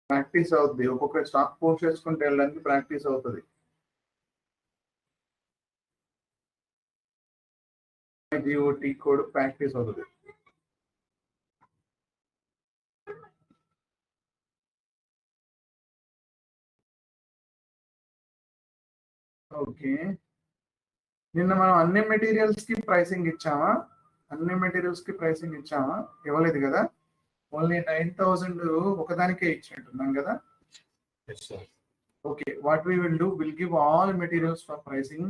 ప్రాక్టీస్ అవుతుంది, ఒక్కొక్క స్టాక్ పోస్ట్ చేసుకుంటే వెళ్ళడానికి ప్రాక్టీస్ అవుతుంది. MIGO టీ కోడ్ ప్రాక్టీస్ అవుతుంది. ఓకే, నిన్న మనం అన్ని మెటీరియల్స్ కి ప్రైసింగ్ ఇచ్చామా? అన్ని మెటీరియల్స్ కి ప్రైసింగ్ ఇచ్చామా? ఇవ్వలేదు కదా, ఓన్లీ 9000 ఒకదానికే ఇచ్చినట్టున్నాం కదా. Yes, sir. Okay, what we will do, will give all materials for pricing.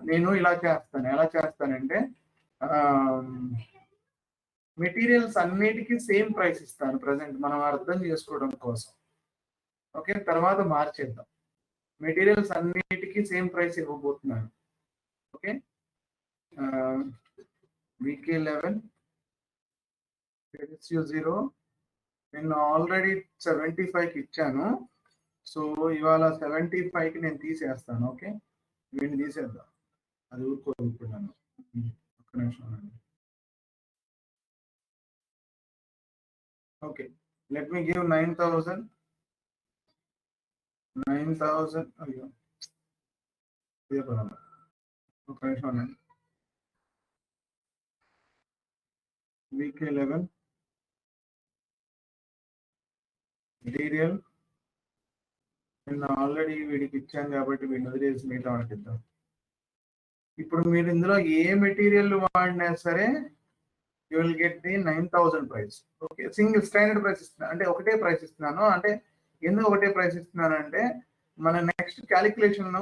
నేను ఇలా చేస్తాను, ఎలా చేస్తానంటే మెటీరియల్స్ అన్నిటికీ సేమ్ ప్రైస్ ఇస్తాను ప్రజెంట్, మనం అర్థం చేసుకోవడం కోసం. ఓకే, తర్వాత మార్చేద్దాం. మెటీరియల్స్ అన్నిటికీ సేమ్ ప్రైస్ ఇవ్వబోతున్నాను. ఓకే, VK11 SU0 నేను ఆల్రెడీ 75కి ఇచ్చాను, సో ఇవాళ 75కి నేను తీసేస్తాను. ఓకే, వీడిని తీసేద్దాం, అది ఊరుకోనుకున్నాను. ఒక్క నిమిషం అండి. Okay, let me give 9000. అయ్యో ఇదే పదమ్మా, ఒక నిమిషం అండి. VK11 మెటీరియల్ నేను ఆల్రెడీ వీడికి ఇచ్చాను కాబట్టి వీడిని వదిలేసి మిగతా వాడికి ఇద్దాం. ఇప్పుడు మీరు ఇందులో ఏ మెటీరియల్ వాడినా సరే you will get the 9000 price. Okay, single standard price ఇస్తున్నాను, అంటే ఒకటే ప్రైస్ ఇస్తున్నాను. అంటే ఎందుకు ఒకటే ప్రైస్ ఇస్తున్నాను అంటే మన నెక్స్ట్ క్యాలిక్యులేషన్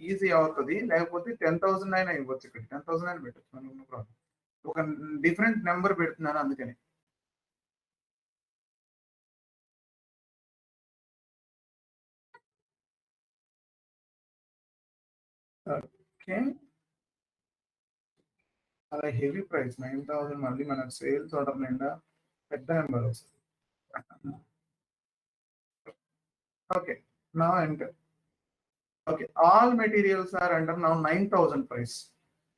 ఈజీ అవుతుంది. లేకపోతే 10,000 అయినా ఇవ్వచ్చు, ఇక్కడ 10,000 అయినా పెట్టచ్చు, మనకు ప్రాబ్లం. ఒక డిఫరెంట్ నెంబర్ పెడుతున్నాను అందుకని. ఓకే, అలా హెవీ ప్రైస్ 9000, మళ్ళీ మన సేల్స్ ఆర్డర్ నిండా పెద్ద నెంబర్ వస్తుంది. ఓకే, నా enter. Okay, all materials are under now 9000 price.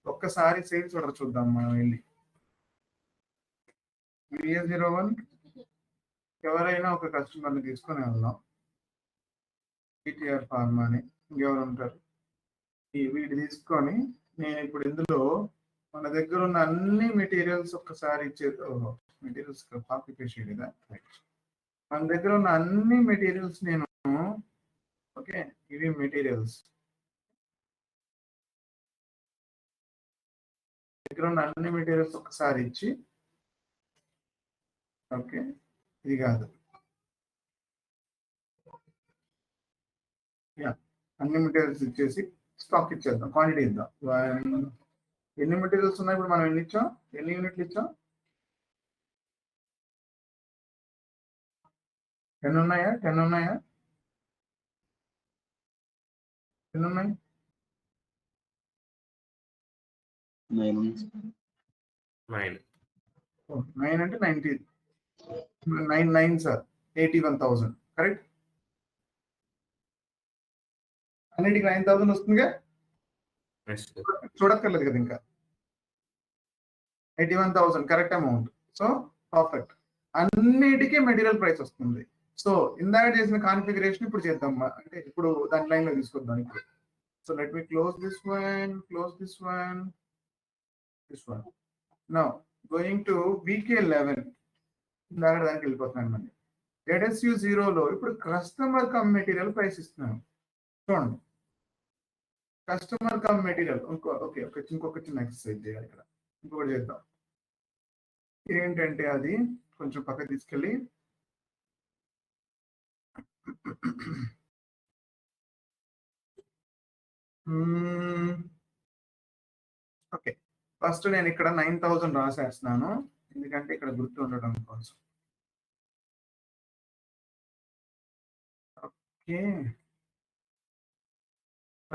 ఒక్కసారి సేల్స్ ఆర్డర్ చూద్దాం మనం వెళ్ళి. VA01 ఎవరైనా ఒక కస్టమర్ని తీసుకొని వెళ్దాం. PTR ఫార్మా అని ఇంకెవరు ఉంటారు, వీటి తీసుకొని నేను ఇప్పుడు ఇందులో మన దగ్గర ఉన్న అన్ని మెటీరియల్స్ ఒక్కసారి మెటీరియల్స్ కాపీ పేస్ట్ చేయలేదా, మన దగ్గర ఉన్న అన్ని మెటీరియల్స్ నేను ఓకే ఇవి మెటీరియల్స్ దగ్గర ఉన్న అన్ని మెటీరియల్స్ ఒకసారి ఇచ్చి ఓకే ఇది కాదు అన్ని మెటీరియల్స్ ఇచ్చేసి స్టాక్ ఇచ్చేద్దాం, క్వాంటిటీ ఇద్దాం. ఎన్ని మెటీరియల్స్ ఉన్నాయి ఇప్పుడు మనం ఎన్ని ఇచ్చాం, ఎన్ని యూనిట్లు ఇచ్చాం? 10 ఉన్నాయా? 10 ఉన్నాయా? 10 ఉన్నాయి. 9 అంటే 90. 9 సార్ 81,000 కరెక్ట్. అన్నిటికి 9,000 వస్తుందిగా, చూడక్కర్లేదు కదా ఇంకా. 81,000 కరెక్ట్ అమౌంట్. సో పర్ఫెక్ట్, అన్నిటికీ మెటీరియల్ ప్రైస్ వస్తుంది. సో ఇందాక చేసిన కాన్ఫిగరేషన్ ఇప్పుడు చేద్దాం, అంటే ఇప్పుడు దాని లైన్ లో తీసుకొద్దాం ఇప్పుడు. So let me close this one, now going to VK11. ఇందాక దానికి వెళ్ళిపోతున్నాను మళ్ళీ. ZSU0లో ఇప్పుడు కస్టమర్ కమ్ మెటీరియల్ ప్రైస్ ఇస్తున్నాను. చూడండి, కస్టమర్ కమ్ మెటీరియల్ ఇంకొక చిన్న ఎక్సర్సైజ్ చేయాలి ఇక్కడ. ఇంకొకటి చేద్దాం. ఏంటంటే అది కొంచెం పక్కకు తీసుకెళ్ళి ఓకే, ఫస్ట్ నేను ఇక్కడ 9000 రాసేస్తున్నాను, ఎందుకంటే ఇక్కడ గుర్తు ఉండడం కోసం. ఓకే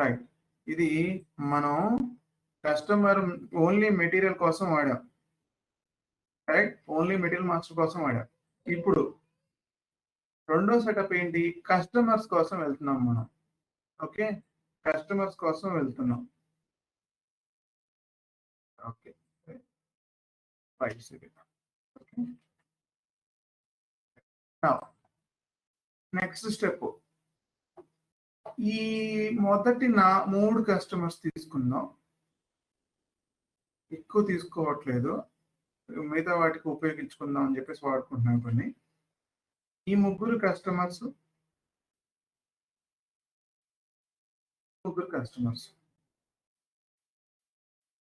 రైట్, ఇది మనం కస్టమర్ ఓన్లీ మెటీరియల్ కోసం వాడాం, రైట్, ఓన్లీ మెటీరియల్ మాస్టర్ కోసం వాడాం. ఇప్పుడు రెండో సెటప్ ఏంటి, కస్టమర్స్ కోసం వెళ్తున్నాం మనం. ఓకే, కస్టమర్స్ కోసం వెళ్తున్నాం. ఓకే నెక్స్ట్ స్టెప్, ఈ మొదటి 3 కస్టమర్స్ తీసుకుందాం, ఎక్కువ తీసుకోవట్లేదు, మిగతా వాటికి ఉపయోగించుకుందాం అని చెప్పేసి వాడుకుంటున్నాం కొన్ని. ఈ 3 కస్టమర్స్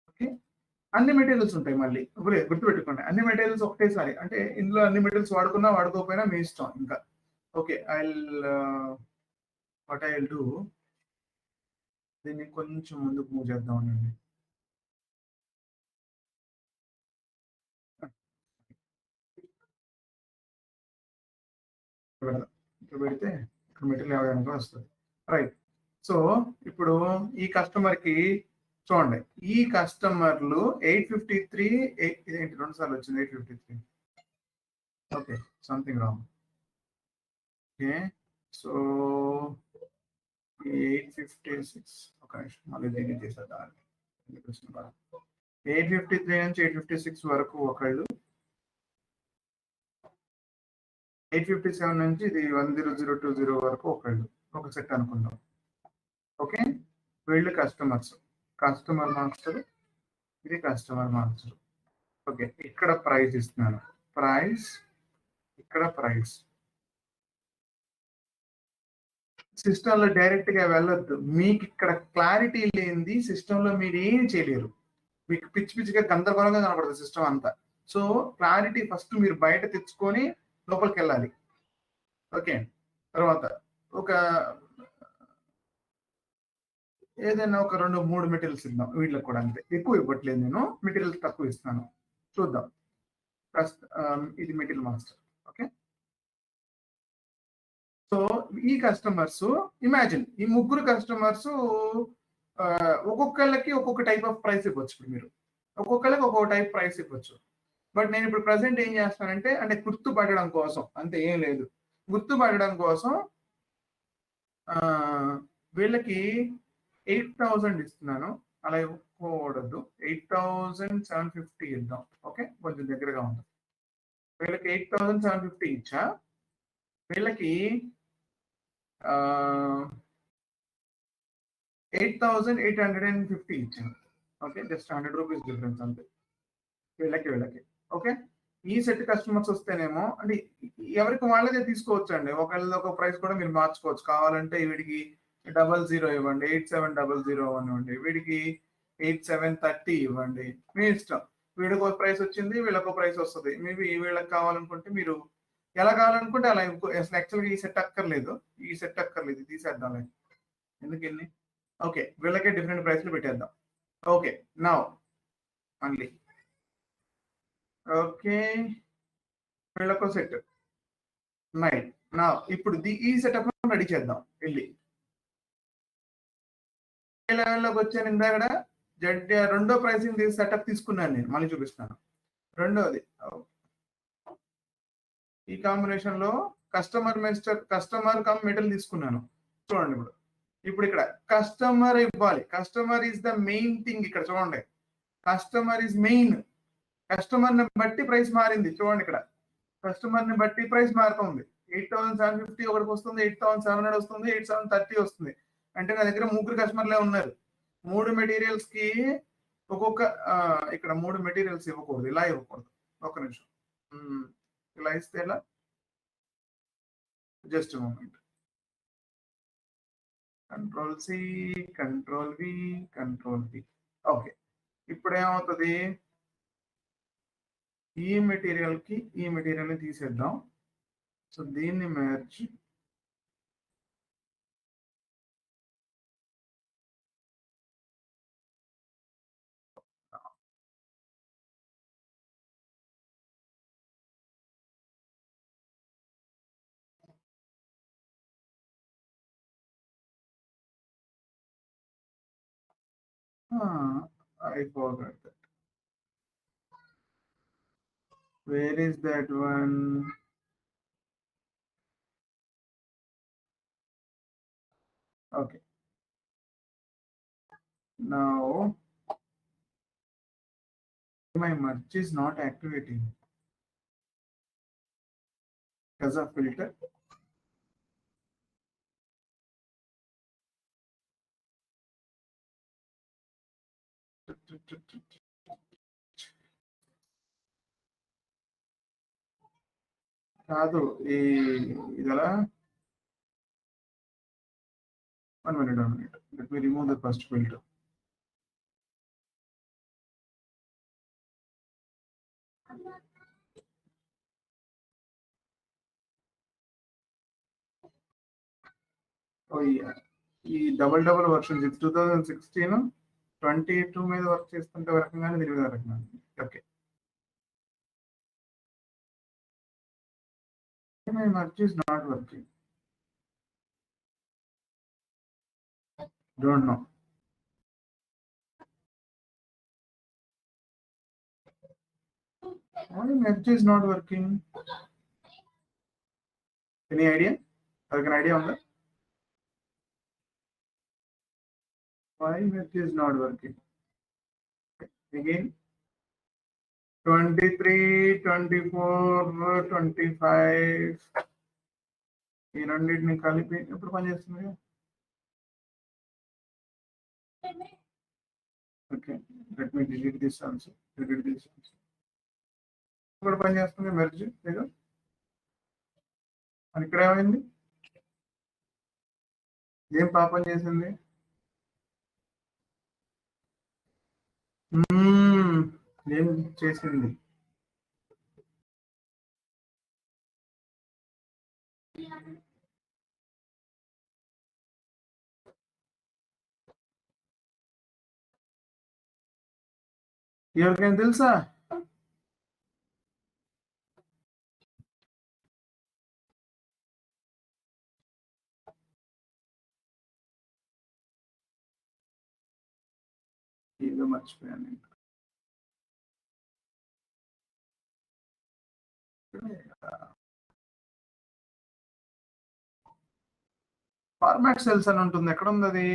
ఓకే, అన్ని మెటీరియల్స్ ఉంటాయి. మళ్ళీ గుర్తుపెట్టుకోండి, అన్ని మెటీరియల్స్ ఒకటేసారి, అంటే ఇందులో అన్ని మెటీరియల్స్ వాడుకున్నా వాడుకోకపోయినా మీ ఇష్టం ఇంకా. Okay, what I will do, దీన్ని కొంచెం ముందుకు మూవ్ చేద్దాం అండి. ఇక్కడ పెడితే ఇక్కడ మెటీరియల్ అవడానికి వస్తుంది, రైట్. సో ఇప్పుడు ఈ కస్టమర్ కి చూడండి, ఈ కస్టమర్లు 853, ఇదేంటి 2 సార్లు వచ్చింది 853. Okay, something wrong. Okay, so 856, ఒక నిమిషం మళ్ళీ దీన్ని చేసేద్దాం. 853 నుంచి 856 వరకు ఒకళ్ళు, 857 నుంచి ఇది 10020 వరకు ఒకళ్ళు, ఒక సెట్ అనుకుందాం. ఓకే, వీళ్ళు కస్టమర్స్, కస్టమర్ మాస్టర్, ఇది కస్టమర్ మాస్టర్. ఓకే, ఇక్కడ ప్రైస్ ఇస్తున్నాను, ప్రైస్, ఇక్కడ ప్రైస్. సిస్టంలో డైరెక్ట్ గా వెళ్ళొద్దు, మీకు ఇక్కడ క్లారిటీ లేనిది సిస్టంలో మీరు ఏం చేయలేరు, మీకు పిచ్చి పిచ్చిగా గందరగోళంగా కనపడుతుంది సిస్టమ్ అంతా. సో క్లారిటీ ఫస్ట్ మీరు బయట తెచ్చుకొని లోపలికి వెళ్ళాలి. ఓకే, తర్వాత ఏదైనా ఒక 2-3 మెటీరియల్స్ ఇద్దాం, వీటికి కూడా అంతే, ఎక్కువ ఇవ్వట్లేదు నేను, మెటీరియల్స్ తక్కువ ఇస్తున్నాను. చూద్దాం, ఇది మెటీరియల్ మాస్టర్. ఓకే, సో ఈ కస్టమర్స్, ఇమాజిన్ ఈ 3 కస్టమర్స్ ఒక్కొక్కళ్ళకి ఒక్కొక్క టైప్ ఆఫ్ ప్రైస్ ఇవ్వచ్చు. ఇప్పుడు మీరు ఒక్కొక్కళ్ళకి ఒక్కొక్క టైప్ ప్రైస్ ఇవ్వచ్చు. బట్ నేను ఇప్పుడు ప్రజెంట్ ఏం చేస్తానంటే, అంటే గుర్తుపట్టడం కోసం, అంతే, ఏం లేదు, గుర్తుపట్టడం కోసం వీళ్ళకి 8000 ఇస్తున్నాను. అలా ఇవ్వకూడదు, 8750 ఇద్దాం. ఓకే, కొంచెం దగ్గరగా ఉంటుంది. వీళ్ళకి 8750 ఇచ్చా, వీళ్ళకి 8850 ఇచ్చాను. ఓకే, జస్ట్ 100 రూపీస్ డిఫరెన్స్ అంతే వీళ్ళకి. ఓకే, ఈ సెట్ కస్టమర్స్ వస్తేనేమో, అంటే ఎవరికి వాళ్ళదే తీసుకోవచ్చు అండి, ఒకళ్ళది ఒక ప్రైస్ కూడా మీరు మార్చుకోవచ్చు. కావాలంటే వీడికి 00 ఇవ్వండి, 8700 ఇవ్వండి, వీడికి 8730 ఇవ్వండి, మీ ఇష్టం. వీడికి ఒక ప్రైస్ వచ్చింది, వీళ్ళకి ఒక ప్రైస్ వస్తుంది. మేబీ వీళ్ళకి కావాలనుకుంటే మీరు ఎలా కావాలనుకుంటే అలా. అసలు యాక్చువల్గా ఈ సెట్ అక్కర్లేదు, తీసేద్దాం, ఎందుకు ఎన్ని. ఓకే, వీళ్ళకే డిఫరెంట్ ప్రైస్లు పెట్టేద్దాం. ఓకే, నౌ మళ్ళీ ఓకే, వీళ్ళకో సెట్ 9. నా ఇప్పుడు ఈ సెటప్ రెడీ చేద్దాం. వెళ్ళి లెవెల్లోకి వచ్చాను, ఇందాక రెండో ప్రైసింగ్ సెటప్ తీసుకున్నాను నేను, మళ్ళీ చూపిస్తాను. రెండోది ఈ కాంబినేషన్ లో కస్టమర్ కమ్ మెటీరియల్ తీసుకున్నాను. చూడండి, ఇప్పుడు ఇక్కడ కస్టమర్ ఇవ్వాలి, customer is the main thing. ఇక్కడ చూడండి, కస్టమర్ ఈజ్ మెయిన్. కస్టమర్ ని బట్టి ప్రైస్ మారింది. చూడండి, ఇక్కడ కస్టమర్ ని బట్టి ప్రైస్ మారుతుంది. 8750 ఒకటికి వస్తుంది, 8700 వస్తుంది, 8730 వస్తుంది. అంటే నా దగ్గర 3 కస్టమర్లే ఉన్నారు. 3 మెటీరియల్స్ కి ఒక్కొక్క, ఇక్కడ 3 మెటీరియల్స్ ఇవ్వకూడదు, ఇలా ఇవ్వకూడదు. ఒక నిమిషం, ఇలా ఇస్తే ఎలా, just moment. Control C, control V, control V. Okay, ఇప్పుడు ఏమవుతుంది? ఈ మెటీరియల్ కి ఈ మెటీరియల్ ని తీసేద్దాం. సో దీన్ని merge, I forgot that. Where is that one? Okay. Now my merge is not activating as a filter. కాదు, ఇదలా. One minute. Let me remove the first filter. Oh yeah, ఈ double version 2016 22 మీద work చేస్తుంటే రకంగానే దీని మీద రకంగా. Okay, my merge is not working. Don't know. Why merge is not working? Any idea? Have an idea on that? Why merge is not working? Again, 23, 24, 25. ఈ రెండింటిని కలిపి ఎప్పుడు పనిచేస్తుంది? Okay, let me delete this also. ఇప్పుడు పనిచేస్తుంది merge లేదా? అని ఇక్కడ ఏమైంది? ఏం పాపం చేసింది? ఏం చేసింది? ఎవరికైనా తెలుసా? ఏదో మర్చిపోయాను నేను. ఫార్మాట్ సెల్స్ అని ఉంటుంది, ఎక్కడ ఉంది అది?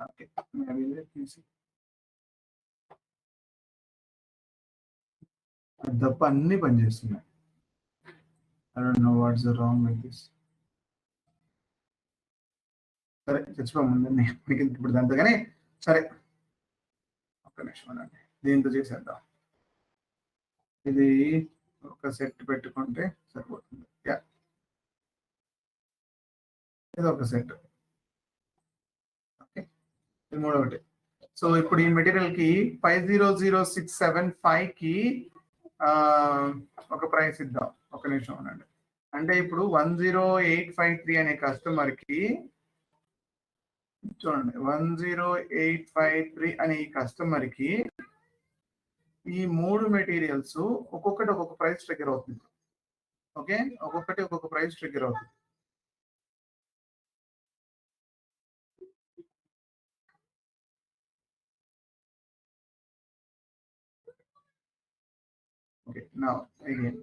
ఓకే, తప్ప అన్ని పనిచేస్తున్నాయి. I don't know what's wrong with this. సరే, చచ్చిపోమండి మీకు ఇప్పుడు దాంతో. కానీ సరే, ఒక్క నిమిషం అండి, దీంతో చేసేద్దాం. ఇది ఒక సెట్ పెట్టుకుంటే సరిపోతుంది. ఇది ఒక సెట్. ఓకే, ఇది మూడొకటి. సో ఇప్పుడు ఈ మెటీరియల్ కి 500675 కి ఒక ప్రైస్ ఇద్దాం. ఒక నిమిషం అనండి. అంటే ఇప్పుడు 10853 అనే కస్టమర్ కి చూడండి, 10853 అనే ఈ కస్టమర్ కి ఈ మూడు మెటీరియల్స్ ఒక్కొక్కటి ఒక్కొక్క ప్రైస్ ట్రిగ్గర్ అవుతుంది. ఓకే, ఒక్కొక్కటి ఒక్కొక్క ప్రైస్ ట్రిగ్గర్ అవుతుంది. Okay, now again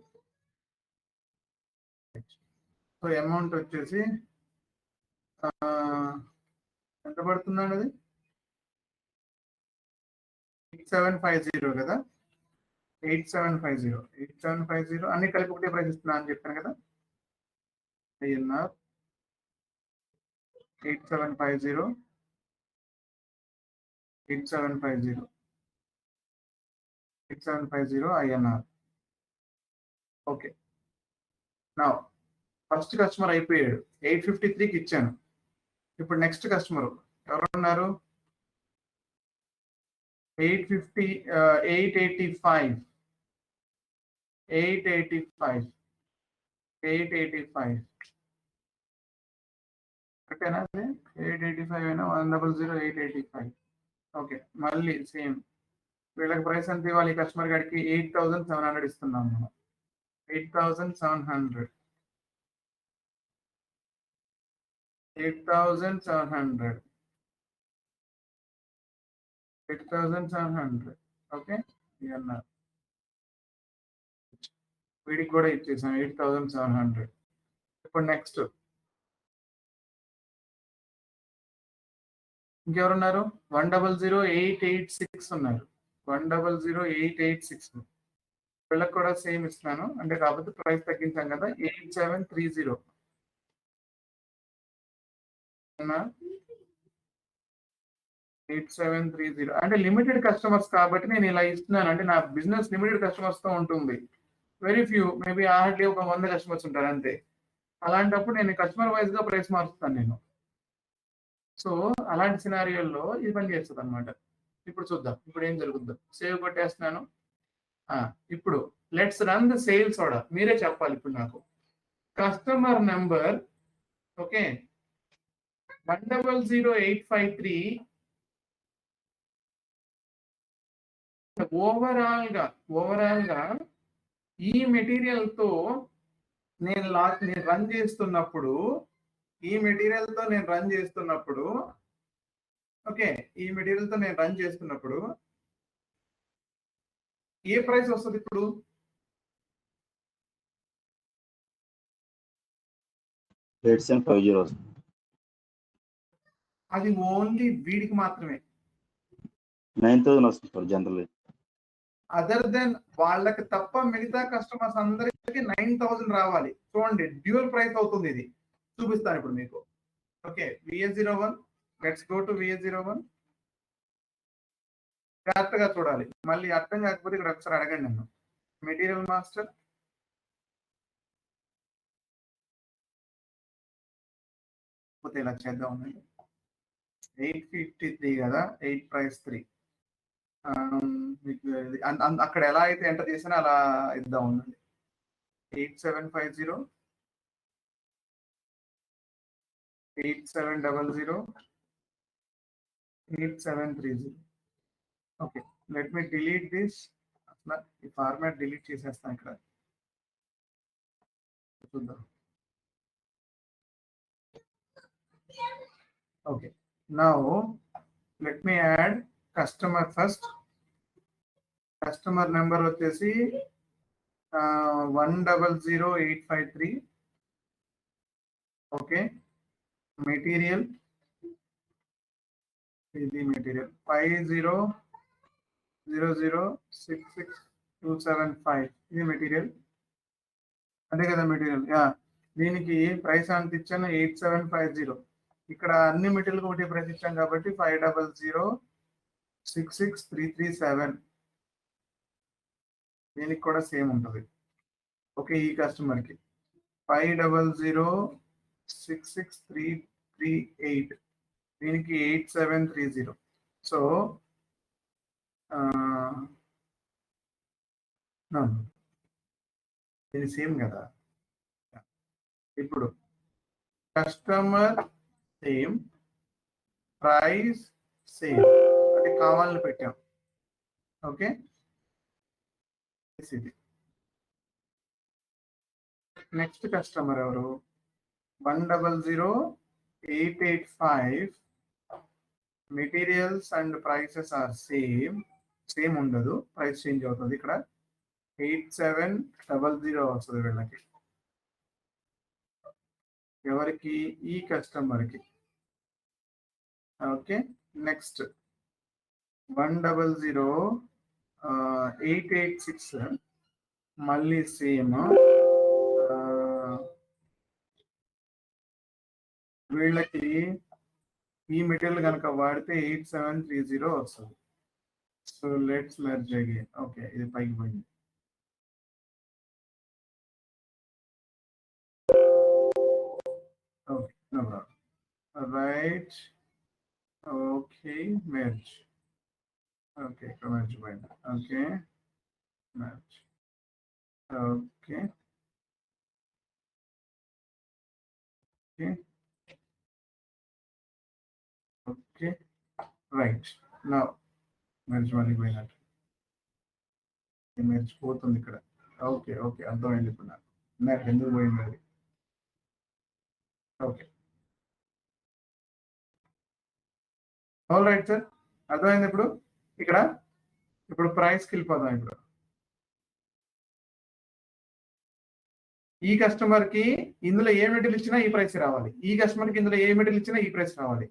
so amount వచ్చేసి ఎంత పడుతుందండి అది? 8750 కదా, 8750 అన్ని కలిపి ఒకటే ప్రైస్ ఇస్తున్నా అని చెప్పాను కదా. INR 8750 INR. ఓకే, నా ఫస్ట్ కస్టమర్ అయిపోయాడు, 853కి ఇచ్చాను. ఇప్పుడు నెక్స్ట్ కస్టమర్ ఎవరున్నారు? 885 కరెక్టేనా? 885 అయినా 100 885. ఓకే, మళ్ళీ సేమ్ వీళ్ళకి ప్రైస్ ఎంత ఇవ్వాలి? ఈ కస్టమర్ గారికి 8700 ఇస్తున్నాం మనం. 8700 ఓకే. వీడికి కూడా ఇచ్చేసాం 8700. ఇప్పుడు నెక్స్ట్ ఇంకెవరున్నారు? 100886 ఉన్నారు. 100886 వీళ్ళకి కూడా సేమ్ ఇస్తున్నాను, అంటే కాకపోతే ప్రైస్ తగ్గించాం కదా. 8730 8730 అంటే లిమిటెడ్ కస్టమర్స్ కాబట్టి నేను ఇలా ఇస్తున్నాను. అంటే నా బిజినెస్ లిమిటెడ్ కస్టమర్స్ తో ఉంటుంది. వెరీ ఫ్యూ, మేబీ హార్డ్లీ ఒక 100 కస్టమర్స్ ఉంటారు అంతే. అలాంటప్పుడు నేను కస్టమర్ వైజ్ గా ప్రైస్ మారుస్తాను నేను. సో అలాంటి సినారియోల్లో ఇది పని చేస్తుంది అనమాట. ఇప్పుడు చూద్దాం ఇప్పుడు ఏం జరుగుతుందో. సేవ్ కొట్టేస్తున్నాను. ఇప్పుడు let's run the sales order. మీరే చెప్పాలి ఇప్పుడు నాకు. కస్టమర్ నెంబర్ ఓకే 100853 ఓవరాల్ గా ఈ మెటీరియల్ తో నేను రన్ చేస్తున్నప్పుడు ఓకే, ఈ మెటీరియల్ తో నేను రన్ చేస్తున్నప్పుడు ఏ ప్రైస్ వస్తుంది ఇప్పుడు? అది ఓన్లీ వీడికి మాత్రమే. 9000 వస్తుంది సార్ జనరల్. అదర్ దెన్ వాళ్ళకి తప్ప మిగతా కస్టమర్స్ అందరికి 9000 రావాలి. చూడండి డ్యూయల్ ప్రైస్ అవుతుంది ఇది. చూపిస్తాను ఇప్పుడు మీకు. Okay, VA01 let's go to VA01. జాగ్రత్తగా చూడాలి, మళ్ళీ అర్థం కాకపోతే ఇక్కడ ఒకసారి అడగండి నన్ను. మెటీరియల్ మాస్టర్ పోతే ఇలా చేద్దాం. 853 కదా, 8 ప్రైస్ 3. మీకు అక్కడ ఎలా అయితే ఎంటర్ చేసినా అలా ఇద్దాం ఉందండి. 8750 8700 8730. Okay, let me delete this. అట్లా ఈ ఫార్మాట్ డిలీట్ చేసేస్తాను ఇక్కడ. చూద్దాం. Okay, now let me add customer first. Customer number వచ్చేసి 100853. ఓకే, మెటీరియల్ ఇది మెటీరియల్ 50006625. ఇది మెటీరియల్ అదే కదా మెటీరియల్. దీనికి ప్రైస్ అంత ఇచ్చాను 8750. ఇక్కడ అన్ని మెటీరియల్ ఒకటి ప్రైస్ ఇచ్చాం కాబట్టి 50066337. దీనికి కూడా సేమ్ ఉంటుంది. ఓకే, ఈ కస్టమర్కి 50066338. దీనికి 8730. సో ఇది సేమ్ కదా. ఇప్పుడు కస్టమర్ సేమ్, ప్రైస్ సేమ్ అంటే కావాలని పెట్టాం. ఓకే, ఇది నెక్స్ట్ కస్టమర్ ఎవరు? 100885. Materials and prices are same ఉండదు, ప్రైస్ చేంజ్ అవుతుంది. ఇక్కడ 8700 వస్తుంది వీళ్ళకి. ఎవరికి? ఈ కస్టమర్కి. ఓకే, నెక్స్ట్ 100,886 మళ్ళీ సేమ్. వీళ్ళకి ఈ మెటీరియల్ కనుక వాడితే 8730 వస్తుంది. So let's merge again. Okay, ఇది పైకి పోయింది. Okay, no problem. Right, okay, merge. Okay, ఇక్కడ మెర్జ్ పోయింది. Okay, merge. Okay, okay, okay, right. Now merge మళ్ళీ పోయినట్టు. మెర్జ్ పోతుంది ఇక్కడ. ఓకే, ఓకే, అర్థమైంది ఇప్పుడు నాకు మెర్జ్ ఎందుకు పోయింది అది. ఓకే, ఆల్ రైట్ సార్, అర్థమైంది ఇప్పుడు. ఇక్కడ ఇప్పుడు ప్రైస్కి వెళ్ళిపోదాం. ఇప్పుడు ఈ కస్టమర్ కి ఇందులో ఏ మెటీరియల్ ఇచ్చినా ఈ ప్రైస్ రావాలి, ఈ కస్టమర్ కి ఇందులో ఏ మెటీరియల్ ఇచ్చినా ఈ ప్రైస్ రావాలి.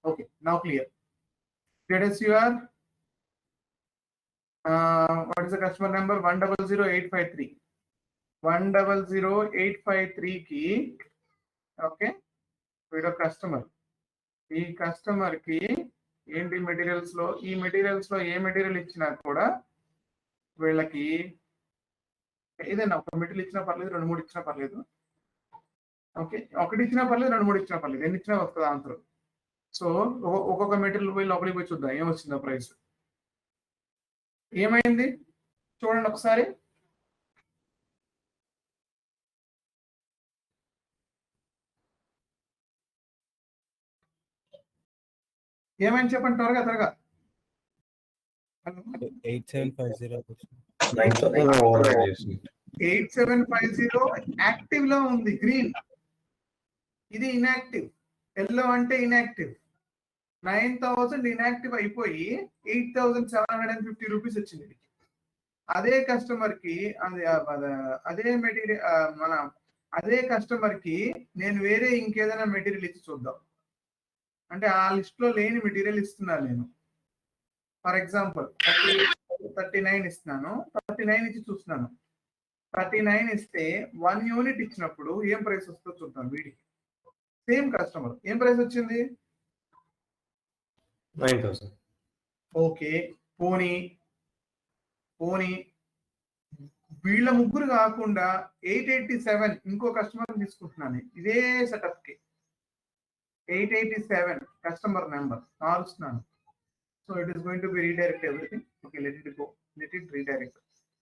Okay, now clear. Status your what is the customer number? 1000853. 1000853 కి ఓకే, వీడు కస్టమర్. ఈ కస్టమర్ కి ఏంటి మెటీరియల్స్ లో, ఈ మెటీరియల్స్ లో ఏ మెటీరియల్ ఇచ్చినా కూడా వీళ్ళకి ఏదైనా ఒక మెటీరియల్ ఇచ్చినా పర్లేదు, 2-3 ఇచ్చినా పర్లేదు. ఓకే, ఒకటి ఇచ్చినా పర్లేదు, 2-3 ఇచ్చినా పర్లేదు, ఎన్ని ఇచ్చినా వస్తుంది ఆన్సర్. సో ఒక్కొక్క మెటీరియల్ పోయి లోపలికి పోయి చూద్దాం ఏమొచ్చిందో ప్రైస్. ఏమైంది చూడండి ఒకసారి. ఏమైంది చెప్పండి త్వరగా త్వరగా. 8750 యాక్టివ్ లో ఉంది, గ్రీన్. ఇది ఇన్యాక్టివ్. ఎల్లో అంటే ఇన్యాక్టివ్. 9,000 ఇన్యాక్టివ్ అయిపోయి 8,750 రూపీస్ వచ్చింది. అదే కస్టమర్ కి అదే మెటీరియల్ అదే కస్టమర్ కి నేను వేరే ఇంకేదైనా మెటీరియల్ ఇచ్చి చూద్దాం. అంటే ఆ లిస్ట్ లో లేని మెటీరియల్ ఇస్తున్నాను నేను. ఫర్ ఎగ్జాంపుల్ 39 ఇస్తున్నాను, 39 ఇచ్చి చూస్తున్నాను. 39 ఇస్తే 1 యూనిట్ ఇచ్చినప్పుడు ఏం ప్రైస్ వస్తుందో చూద్దాం. వీడికి సేమ్ కస్టమర్ ఏం ప్రైస్ వచ్చింది? 9,000. ఓకే, పోనీ వీళ్ళ ముగ్గురు కాకుండా 887 ఇంకో కస్టమర్ తీసుకుంటున్నాను. ఇదే సెటప్ కి 887 కస్టమర్ నెంబర్ మారుస్తున్నాను. So it is going to be redirect everything. Okay, let it go, let it redirect.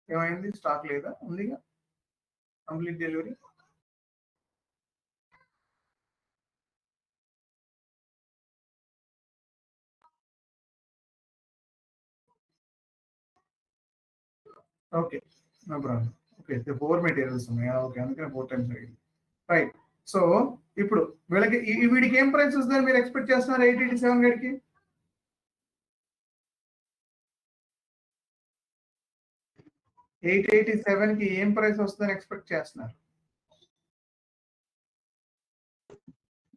ఏమైంది? స్టాక్ లేదా? ఉందిగా, complete delivery. Okay, no problem. Okay, 4 materials ఉన్నాయా? ఓకే, అందుకని 4 times అయ్యింది. రైట్. సో ఇప్పుడు వీడికి ఏం ప్రైస్ వస్తుందని మీరు ఎక్స్పెక్ట్ చేస్తున్నారు? 887 గడికి 887 కి ఏం ప్రైస్ వస్తుందని ఎక్స్పెక్ట్ చేస్తున్నారు?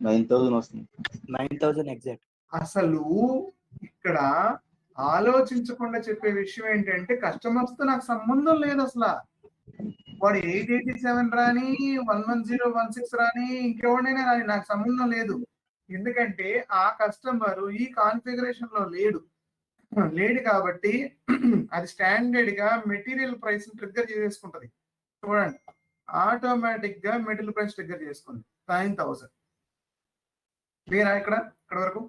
9,000 వస్తుంది. 9,000 ఎగ్జాక్ట్. అసలు ఇక్కడ ఆలోచించకుండా చెప్పే విషయం ఏంటంటే కస్టమర్స్ తో నాకు సంబంధం లేదు అసలు. వాడు 887 రాని, 11016 రాని, ఇంకెవడైనా రాని, నాకు సంబంధం లేదు. ఎందుకంటే ఆ కస్టమర్ ఈ కాన్ఫిగరేషన్ లో లేడు కాబట్టి అది స్టాండర్డ్ గా మెటీరియల్ ప్రైస్ ట్రిగ్గర్ చేసేసుకుంటది. చూడండి, ఆటోమేటిక్ గా మెటీరియల్ ప్రైస్ ట్రిగ్గర్ చేసుకుంది 9,000. క్లియర్ ఇక్కడ వరకు?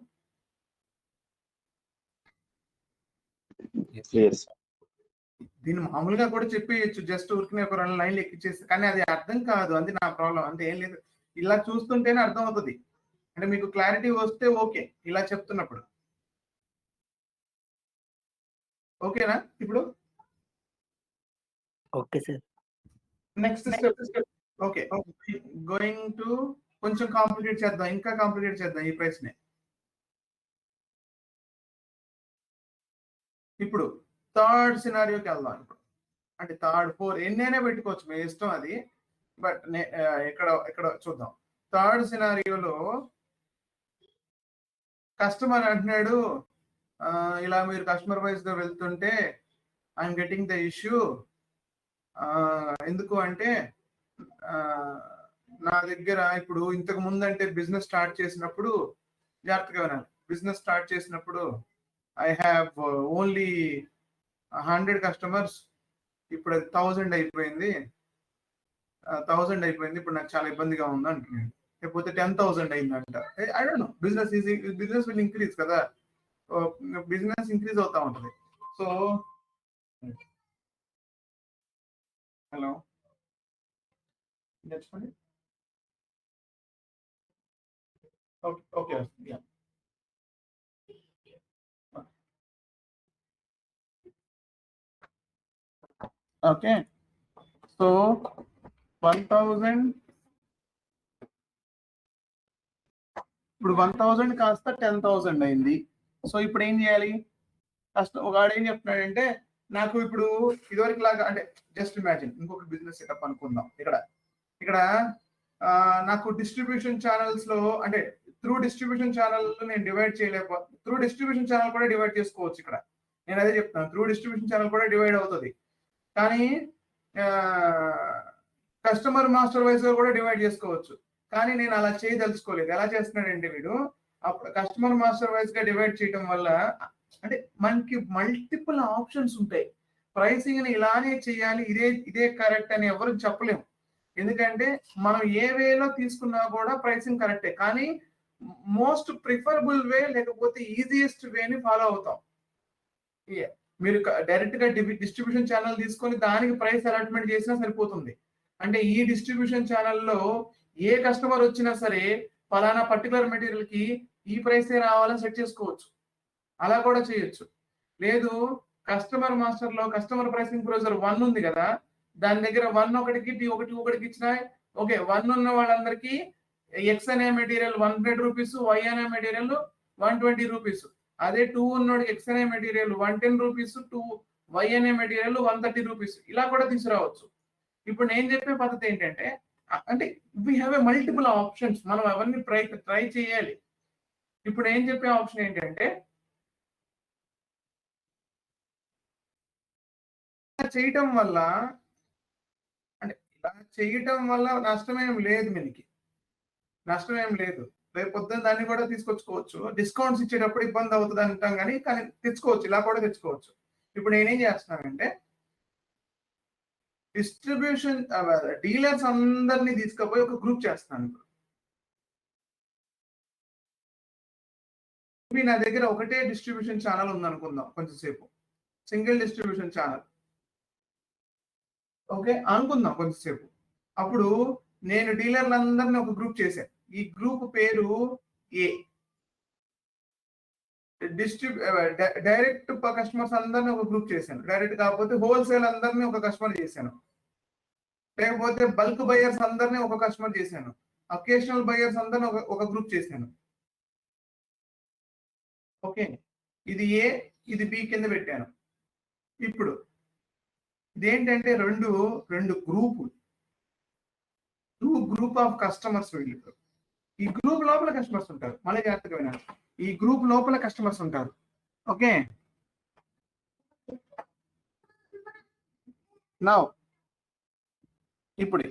దీన్ని మామూలుగా కూడా చెప్పేయచ్చు, జస్ట్ ఊరికి ఒక 2 లైన్లు ఎక్కిచ్చేసి. కానీ అది అర్థం కాదు, అది నా ప్రాబ్లం. అంటే ఏం లేదు, ఇలా చూస్తుంటేనే అర్థం అవుతుంది. అంటే మీకు క్లారిటీ వస్తే ఓకే, ఇలా చెప్తున్నప్పుడు ఓకేనా? ఇప్పుడు okay sir. Next step. Okay, going to కొంచెం కాంప్లికేట్ చేద్దాం, ఇంకా కాంప్లికేట్ చేద్దాం ఈ ప్రైస్ ని. ఇప్పుడు థర్డ్ సినారియోకి వెళ్దాం. ఇప్పుడు అంటే థర్డ్ 4 ఎన్నైనా పెట్టుకోవచ్చు, మీ ఇష్టం అది. బట్ ఇక్కడ చూద్దాం. థర్డ్ సినారియోలో కస్టమర్ అంటున్నాడు ఇలా మీరు కస్టమర్ వైజ్ గా వెళ్తుంటే ఐఎమ్ గెటింగ్ ద ఇష్యూ. ఎందుకు అంటే నా దగ్గర ఇప్పుడు ఇంతకు ముందు అంటే బిజినెస్ స్టార్ట్ చేసినప్పుడు జాగ్రత్తగా వినాలి. బిజినెస్ స్టార్ట్ చేసినప్పుడు ఐ హ్యావ్ ఓన్లీ 100 కస్టమర్స్. ఇప్పుడు అది 1000 అయిపోయింది. 1000 అయిపోయింది. ఇప్పుడు నాకు చాలా ఇబ్బందిగా ఉంది అంటున్నాడు. లేకపోతే 10,000 అయిందంట. I don't no, business will increase కదా, బిజినెస్ ఇంక్రీజ్ అవుతా ఉంటుంది. సో హలో చెప్పండి. Okay okay. సో 1000 ఇప్పుడు 1000 కాస్త 10,000 అయింది. సో ఇప్పుడు ఏం చేయాలి? ఒకడు ఏం చెప్తున్నాడంటే నాకు ఇప్పుడు ఇదివరకు లాగా అంటే జస్ట్ ఇమాజిన్ ఇంకొక బిజినెస్ సెటప్ అనుకుందాం. ఇక్కడ నాకు డిస్ట్రిబ్యూషన్ ఛానల్స్ లో అంటే త్రూ డిస్ట్రిబ్యూషన్ ఛానల్ నేను డివైడ్ చేయలేకపోతే త్రూ డిస్ట్రిబ్యూషన్ ఛానల్ కూడా డివైడ్ చేసుకోవచ్చు. ఇక్కడ నేను అదే చెప్తాను, త్రూ డిస్ట్రిబ్యూషన్ ఛానల్ కూడా డివైడ్ అవుతుంది. కానీ కస్టమర్ మాస్టర్ వైజ్ గా కూడా డివైడ్ చేసుకోవచ్చు. కానీ నేను అలా చేయదలుచుకోలేదు. ఎలా చేస్తున్నాడంటే వీడు కస్టమర్ మాస్టర్ వైజ్ గా డివైడ్ చేయడం వల్ల అంటే మనకి మల్టిపుల్ ఆప్షన్స్ ఉంటాయి. ప్రైసింగ్ ని ఇలానే చేయాలి, ఇదే కరెక్ట్ అని ఎవరు చెప్పలేము. ఎందుకంటే మనం ఏ వేలో తీసుకున్నా కూడా ప్రైసింగ్ కరెక్టే, కానీ మోస్ట్ ప్రిఫరబుల్ వే లేకపోతే ఈజియెస్ట్ వేని ఫాలో అవుతాం. మీరు డైరెక్ట్ గా డిస్ట్రిబ్యూషన్ ఛానల్ తీసుకొని దానికి ప్రైస్ అలాట్మెంట్ చేసినా సరిపోతుంది. అంటే ఈ డిస్ట్రిబ్యూషన్ ఛానల్లో ఏ కస్టమర్ వచ్చినా సరే ఫలానా పర్టికులర్ మెటీరియల్ కి ఈ ప్రైసే రావాలని సెట్ చేసుకోవచ్చు. అలా కూడా చేయొచ్చు. లేదు, కస్టమర్ మాస్టర్ లో కస్టమర్ ప్రైసింగ్ ప్రొసీజర్ 1 ఉంది కదా, దాని దగ్గర 1 ఒకటికి టీ ఒకటికి ఇచ్చినా ఓకే. 1 ఉన్న వాళ్ళందరికీ ఎక్స్ అనే మెటీరియల్ 100 రూపీస్, వై అనే మెటీరియల్ 120 రూపీస్. అదే 2 ఉన్నోడికి ఎక్స్ అనే మెటీరియల్ 110 రూపీస్, 2 వై అనే మెటీరియల్ 130 రూపీస్. ఇలా కూడా తీసుకురావచ్చు. ఇప్పుడు నేను చెప్పే పద్ధతి ఏంటంటే అంటే we have A multiple options. మనం అవన్నీ ట్రై చేయాలి. ఇప్పుడు నేను చెప్పే ఆప్షన్ ఏంటంటే చేయటం వల్ల అంటే ఇలా చేయటం వల్ల నష్టమేం లేదు, మనకి నష్టమేం లేదు. రేపు పొద్దున్న దాన్ని కూడా తీసుకొచ్చుకోవచ్చు. డిస్కౌంట్స్ ఇచ్చేటప్పుడు ఇబ్బంది అవుతుంది అంటాం, కానీ తెచ్చుకోవచ్చు, ఇలా కూడా తెచ్చుకోవచ్చు. ఇప్పుడు నేనేం చేస్తున్నానంటే డిస్ట్రిబ్యూషన్ డీలర్స్ అందరినీ తీసుకుపోయి ఒక గ్రూప్ చేస్తున్నాను. ఇప్పుడు నా దగ్గర ఒకటే డిస్ట్రిబ్యూషన్ ఛానల్ ఉందనుకుందాం, కొంచెంసేపు సింగిల్ డిస్ట్రిబ్యూషన్ ఛానల్ ఓకే అనుకుందాం కొంచెంసేపు. అప్పుడు నేను డీలర్లందరినీ ఒక గ్రూప్ చేశాను. ఈ గ్రూప్ పేరు ఏ. డైరెక్ట్ కస్టమర్స్ అందరినీ ఒక గ్రూప్ చేశాను. డైరెక్ట్ కాకపోతే హోల్సేల్ అందరినీ ఒక కస్టమర్ చేశాను. లేకపోతే బల్క్ బయర్స్ అందరినీ ఒక కస్టమర్ చేశాను. అకేషనల్ బయర్స్ అందరినీ ఒక గ్రూప్ చేశాను. ఓకే, ఇది ఏ, ఇది బి కింద పెట్టాను. ఇప్పుడు ఇదేంటంటే రెండు గ్రూపులు, 2 గ్రూప్ ఆఫ్ కస్టమర్స్. వీళ్ళు ఈ గ్రూప్ లోపల కస్టమర్స్ ఉంటారు. మళ్ళీ జాగ్రత్తగా వినాలి, ఈ గ్రూప్ లోపల కస్టమర్స్ ఉంటారు. ఓకే, నౌ ఇప్పుడు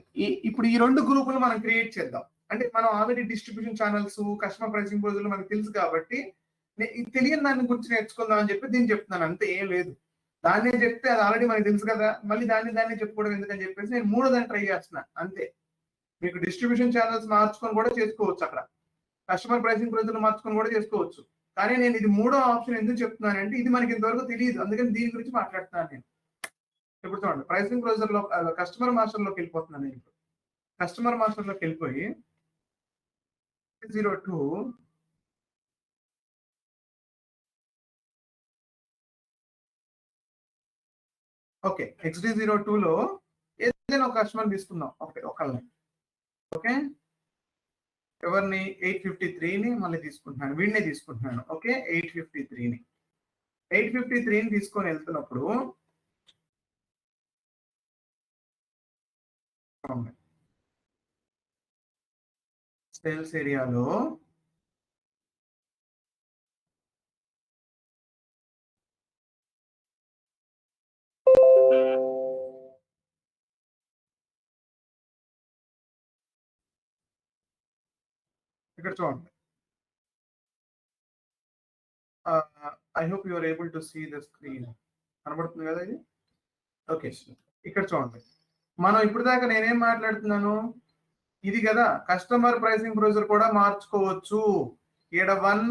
ఈ 2 గ్రూపులు మనం క్రియేట్ చేద్దాం. అంటే మనం already distribution channels, customer pricing రోజులు మనకు తెలుసు కాబట్టి తెలియని దాని గురించి నేర్చుకుందాం అని చెప్పి దీన్ని చెప్తున్నాను. అంతే, ఏం లేదు. దాన్నే చెప్తే అది ఆల్రెడీ మనకు తెలుసు కదా, మళ్ళీ దాన్ని చెప్పుకోవడం ఎందుకని చెప్పేసి నేను 3వ దాన్ని ట్రై చేస్తున్నా. అంతే. మీకు డిస్ట్రిబ్యూషన్ ఛానల్స్ మార్చుకొని కూడా చేసుకోవచ్చు, అక్కడ కస్టమర్ ప్రైసింగ్ రోజులు మార్చుకొని కూడా చేసుకోవచ్చు. కానీ నేను ఇది 3వ ఆప్షన్ ఎందుకు చెప్తున్నానంటే ఇది మనకి ఇంతవరకు తెలియదు, అందుకని దీని గురించి మాట్లాడుతున్నాను నేను. ఇప్పుడు చూడండి, ప్రైసింగ్ ప్రొసీజర్ లో కస్టమర్ మాస్టర్ లోకి వెళ్ళిపోతున్నాను నేను. ఇప్పుడు కస్టమర్ మాస్టర్ లోకి వెళ్ళిపోయి 02 ఓకే, XD02 లో ఏదైనా ఒక కస్టమర్ తీసుకుందాం. ఒకళ్ళని. ఓకే, ఎవరిని 853ని మళ్ళీ తీసుకుంటున్నాను, వీడినే తీసుకుంటున్నాను. ఓకే, 853ని తీసుకొని వెళ్తున్నప్పుడు సేల్స్ ఏరియాలో ఇక్కడ చూడండి. I hope you are able to see the screen. కనబడుతుంది కదా ఇది? ఓకే, ఇక్కడ చూడండి. మనం ఇప్పుడు దాకా నేనేం మాట్లాడుతున్నాను, ఇది కదా కస్టమర్ ప్రైసింగ్ ప్రొసీజర్ కూడా మార్చుకోవచ్చు. ఇక్కడ 1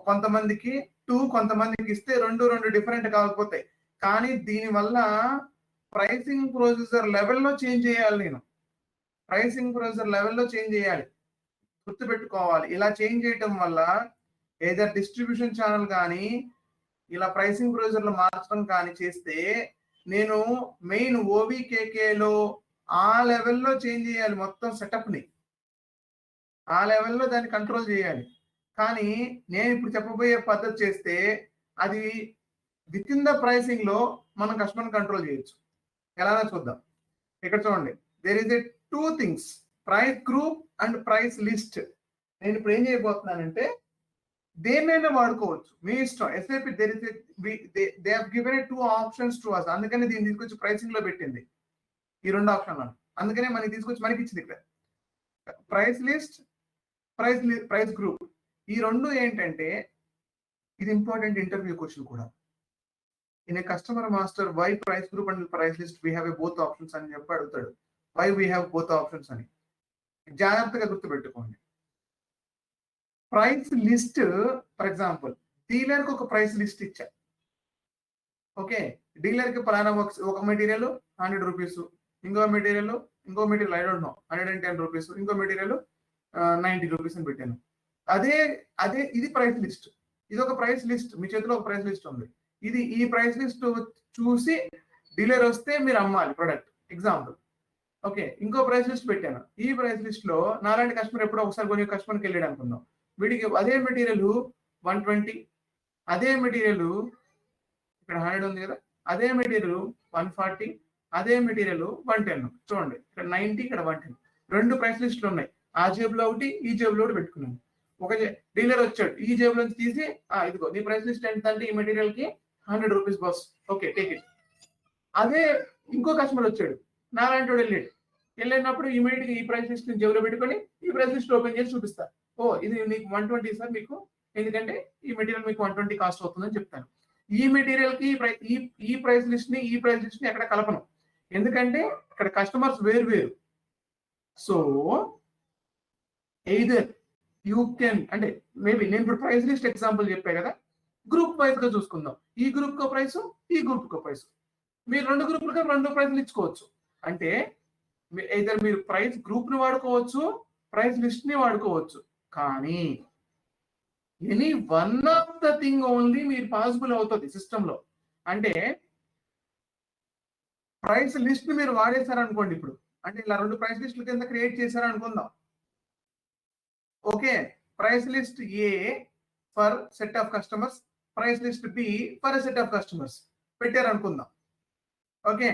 కొంతమందికి, 2 కొంతమందికి ఇస్తే రెండు డిఫరెంట్ కాకపోతాయి. కానీ దీనివల్ల ప్రైసింగ్ ప్రొసీజర్ లెవెల్లో చేంజ్ చేయాలి. నేను ప్రైసింగ్ ప్రొసీజర్ లెవెల్లో చేంజ్ చేయాలి, గుర్తుపెట్టుకోవాలి. ఇలా చేంజ్ చేయటం వల్ల ఏదైనా డిస్ట్రిబ్యూషన్ ఛానల్ కానీ ఇలా ప్రైసింగ్ ప్రొసీజర్లు మార్చడం కానీ చేస్తే నేను మెయిన్ ఓవికేకేలో ఆ లెవెల్లో చేంజ్ చేయాలి, మొత్తం సెటప్ని ఆ లెవెల్లో దాన్ని కంట్రోల్ చేయాలి. కానీ నేను ఇప్పుడు చెప్పబోయే పద్ధతి చేస్తే అది విత్ ఇన్ ద ప్రైసింగ్ లో మనం కస్టమర్ కంట్రోల్ చేయొచ్చు. ఎలానో చూద్దాం. ఇక్కడ చూడండి, there is a 2 things, price group and price list. నేను ఇప్పుడు ఏం చేయబోతున్నానంటే దేన్నైనా వాడుకోవచ్చు, మీ ఇష్టం. SAP they have given 2 options to us. అందుకని దీన్ని తీసుకొచ్చి ప్రైసింగ్ లో పెట్టింది, ఈ 2 ఆప్షన్లను. అందుకనే మనకి తీసుకొచ్చి మనకి ఇచ్చింది ఇక్కడ ప్రైస్ లిస్ట్, ప్రైస్ గ్రూప్. ఈ 2 ఏంటంటే ఇది ఇంపార్టెంట్ ఇంటర్వ్యూ క్వశ్చన్ కూడా. In a customer master why price group and price list we have a both options అని చెప్పి అడుగుతాడు. Why we have both options అని జాగ్రత్తగా గుర్తుపెట్టుకోండి. ప్రైస్ లిస్ట్, ఫర్ ఎగ్జాంపుల్ డీలర్కి ఒక ప్రైస్ లిస్ట్ ఇచ్చా. ఓకే, డీలర్కి పలానా ఒక మెటీరియల్ 100 రూపీస్, ఇంకో material I don't know 110 rupees, ఇంకో మెటీరియల్ 90 రూపీస్ అని పెట్టాను. అదే ఇది ప్రైస్ లిస్ట్. ఇది ఒక ప్రైస్ లిస్ట్, మీ చేతిలో ఒక ప్రైస్ లిస్ట్ ఉంది. ఈ ప్రైస్ లిస్ట్ చూసి డీలర్ వస్తే మీరు అమ్మాలి ప్రొడక్ట్. ఎగ్జాంపుల్. ఓకే, ఇంకో ప్రైస్ లిస్ట్ పెట్టాను. ఈ ప్రైస్ లిస్ట్ లో నాలాంటి కస్టమర్ ఎప్పుడో ఒకసారి కొన్ని కస్టమర్కి వెళ్ళాడు అనుకుందాం. వీడికి అదే మెటీరియల్ 120, అదే మెటీరియల్ ఇక్కడ 100 ఉంది కదా, అదే మెటీరియల్ 140, అదే మెటీరియల్ 110. చూడండి, ఇక్కడ 90, ఇక్కడ 110. 2 ప్రైస్ లిస్టులు ఉన్నాయి. ఆ జేబులో ఒకటి, ఈ జేబులో ఒకటి పెట్టుకున్నాను. ఒక డీలర్ వచ్చాడు, ఈ జేబులో తీసి ఇదిగో నీ ప్రైస్ లిస్ట్ ఎంత అంటే ఈ మెటీరియల్ కి 100 rupees boss, okay take it. అదే ఇంకో కస్టమర్ వచ్చాడు, నాలాంటి వాడు వెళ్ళినప్పుడు ఇమీడియట్ ఈ ప్రైస్ లిస్ట్ జేబులో పెట్టుకొని ఈ ప్రైస్ లిస్ట్ ఓపెన్ చేసి చూపిస్తా. ఓ ఇది మీకు 120 సార్ మీకు, ఎందుకంటే ఈ మెటీరియల్ మీకు 120 కాస్ట్ అవుతుందని చెప్తాను. ఈ మెటీరియల్ కి ఈ ప్రైస్ లిస్ట్ ని ఎక్కడ కలపను, ఎందుకంటే ఇక్కడ కస్టమర్స్ వేరు. సో ఎయిదర్ యూ కెన్, అంటే మేబీ నేను ఇప్పుడు ప్రైస్ లిస్ట్ ఎగ్జాంపుల్ చెప్పా కదా, గ్రూప్ వైజ్ గా చూసుకుందాం. ఈ గ్రూప్ కో ప్రైస్, ఈ గ్రూప్ కో ప్రైస్. మీరు 2 గ్రూపులుగా 2 ప్రైస్లు ఇచ్చుకోవచ్చు. అంటే ఎయిదర్ మీరు ప్రైస్ గ్రూప్ ని వాడుకోవచ్చు, ప్రైస్ లిస్ట్ ని వాడుకోవచ్చు. కానీ any one of the thing only మీరు పాసిబుల్ అవుతుంది సిస్టమ్ లో. అంటే ప్రైస్ లిస్ట్ ని మీరు వాడేశారనుకోండి, ఇప్పుడు అంటే ఇలా 2 ప్రైస్ లిస్టుల కింద క్రియేట్ చేశారనుకుందాం. Okay, price list A for set of customers, price list B for set of customers పెట్టారనుకుందాం. ఓకే,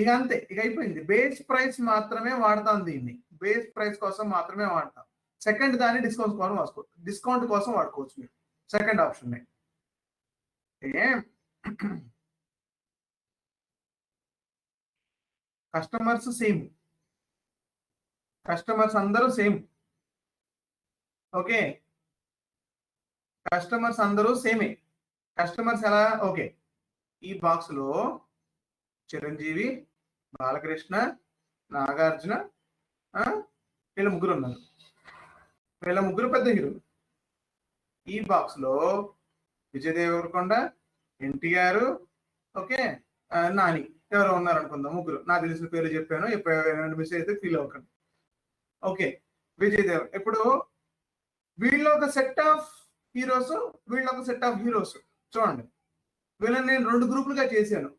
ఇక అంతే, ఇక అయిపోయింది. బేస్ ప్రైస్ మాత్రమే వాడతాం, దీన్ని బేస్ ప్రైస్ కోసం మాత్రమే వాడతాం. సెకండ్ దాన్ని డిస్కౌంట్ కోసం వాడుకోవచ్చు మీరు, second option. Customers same, customers అందరూ సేమ్. ఓకే, కస్టమర్స్ అందరూ సేమే. కస్టమర్స్ ఎలా, ఓకే, ఈ బాక్స్ లో చిరంజీవి, బాలకృష్ణ, నాగార్జున, వీళ్ళ 3 ఉన్నారు. వీళ్ళ 3 పెద్ద హీరోలు. ఈ బాక్స్ లో విజయ్ దేవరకొండ, ఎన్టీఆర్, ఓకే, నాని ఎవరో ఉన్నారు అనుకుందాం. 3 నాకు తెలిసిన పేర్లు చెప్పాను, ఎప్పుడు మిస్ అయితే ఫీల్ అవ్వకండి. ఓకే, విజయ్ దేవర్. ఇప్పుడు వీళ్ళ ఒక సెట్ ఆఫ్ హీరోస్, వీళ్ళ ఒక సెట్ ఆఫ్ హీరోస్. చూడండి, వీళ్ళని నేను 2 గ్రూపులుగా చేశాను.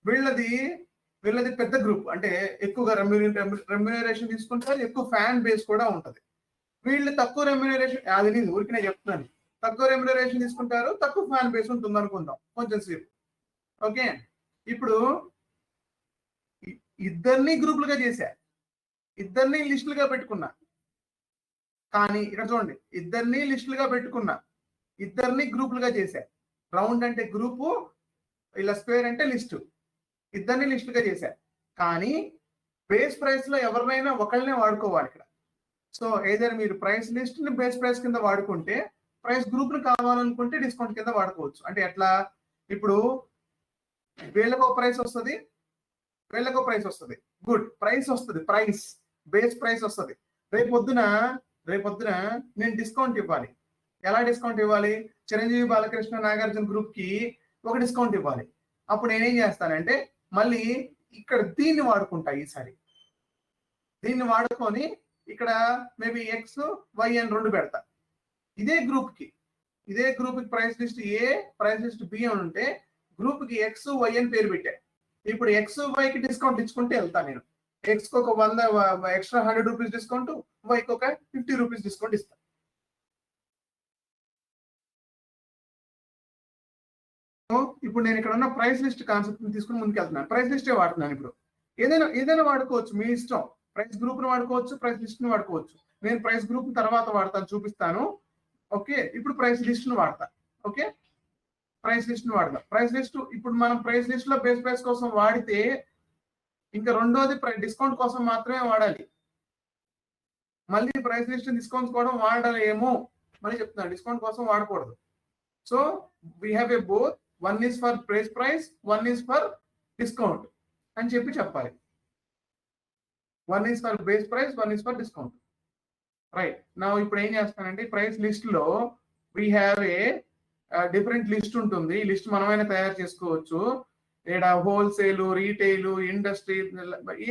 వీళ్ళది పెద్ద గ్రూప్, అంటే ఎక్కువగా రెమ్యూనరేషన్ తీసుకుంటారు, ఎక్కువ ఫ్యాన్ బేస్ కూడా ఉంటది. వీళ్ళు తక్కువ రెమ్యూనరేషన్, అది నేను ఊరికినే చెప్తున్నాను, తక్కువ రెమ్యూనరేషన్ తీసుకుంటారు, తక్కువ ఫ్యాన్ బేస్ ఉంటుంది అనుకుందాం కొంచెం సేపు. ఓకే, ఇప్పుడు ఇద్దరిని గ్రూపులుగా చేశా, ఇద్దరిని లిస్టులుగా పెట్టుకున్నా. కానీ ఇక్కడ చూడండి, ఇద్దరిని లిస్టులుగా పెట్టుకున్నా, ఇద్దరిని గ్రూపులుగా చేశా. రౌండ్ అంటే గ్రూపు, ఇలా స్క్వేర్ అంటే లిస్టు. ఇద్దరిని లిస్టులుగా చేశా. కానీ బేస్ ప్రైస్ లో ఎవరినైనా ఒకళ్ళనే వాడుకోవాలి ఇక్కడ. సో ఏదైనా మీరు ప్రైస్ లిస్ట్ ని బేస్ ప్రైస్ కింద వాడుకుంటే, ప్రైస్ గ్రూప్ ని కావాలనుకుంటే డిస్కౌంట్ కింద వాడుకోవచ్చు. అంటే ఎట్లా, ఇప్పుడు వీళ్ళకో ప్రైస్ వస్తుంది, వీళ్ళకో ప్రైస్ వస్తుంది, గుడ్ ప్రైస్ వస్తుంది, ప్రైస్ బేస్ ప్రైస్ వస్తుంది. రేపొద్దున నేను డిస్కౌంట్ ఇవ్వాలి. ఎలా డిస్కౌంట్ ఇవ్వాలి? చిరంజీవి, బాలకృష్ణ, నాగార్జున గ్రూప్ కి ఒక డిస్కౌంట్ ఇవ్వాలి. అప్పుడు నేనేం చేస్తానంటే మళ్ళీ ఇక్కడ దీన్ని వాడుకుంటా. ఈసారి దీన్ని వాడుకొని ఇక్కడ మేబీ ఎక్స్ వై అని 2 పెడతా. ఇదే గ్రూప్ కి ప్రైస్ లిస్ట్ ఏ, ప్రైస్ లిస్ట్ బి అని ఉంటే గ్రూప్ కి ఎక్స్ వై అని పేరు పెట్టా. ఇప్పుడు ఎక్స్ వై కి డిస్కౌంట్ ఇచ్చుకుంటే వెళ్తా నేను. ఎక్స్ కి ఒక 100 ఎక్స్ట్రా 100 రూపీస్ డిస్కౌంట్, వైకి ఒక 50 రూపీస్ డిస్కౌంట్ ఇస్తా. ఇప్పుడు నేను ఇక్కడ ఉన్న ప్రైస్ లిస్ట్ కాన్సెప్ట్ తీసుకుని ముందుకు వెళ్తున్నాను. ప్రైస్ లిస్టే వాడుతున్నాను. ఇప్పుడు ఏదైనా వాడుకోవచ్చు, మీ ఇష్టం. ప్రైస్ గ్రూప్ ని వాడుకోవచ్చు, ప్రైస్ లిస్ట్ ని వాడుకోవచ్చు. నేను ప్రైస్ గ్రూప్ తర్వాత వాడతాను, చూపిస్తాను. ఓకే, ఇప్పుడు ప్రైస్ లిస్ట్ ని వాడతా. ఓకే, ప్రైస్ లిస్ట్ ని వాడదాం. ప్రైస్ లిస్ట్ ఇప్పుడు మనం ప్రైస్ లిస్ట్ లో బేస్ ప్రైస్ కోసం వాడితే ఇంకా రెండోది డిస్కౌంట్ కోసం మాత్రమే వాడాలి. మళ్ళీ ప్రైస్ లిస్ట్ డిస్కౌంట్స్ కూడా వాడలేము. మళ్ళీ చెప్తున్నాను, డిస్కౌంట్ కోసం వాడకూడదు. So we have a both, one is for price, one is for discount అని చెప్పాలి. One is for base price, one is for discount. Right, నా ఇప్పుడు ఏం చేస్తానంటే ప్రైస్ లిస్ట్ లో we have a different list ఉంటుంది. ఈ లిస్ట్ మనమైనా తయారు చేసుకోవచ్చు. ఇక్కడ హోల్సేల్, రీటైల్, ఇండస్ట్రీ,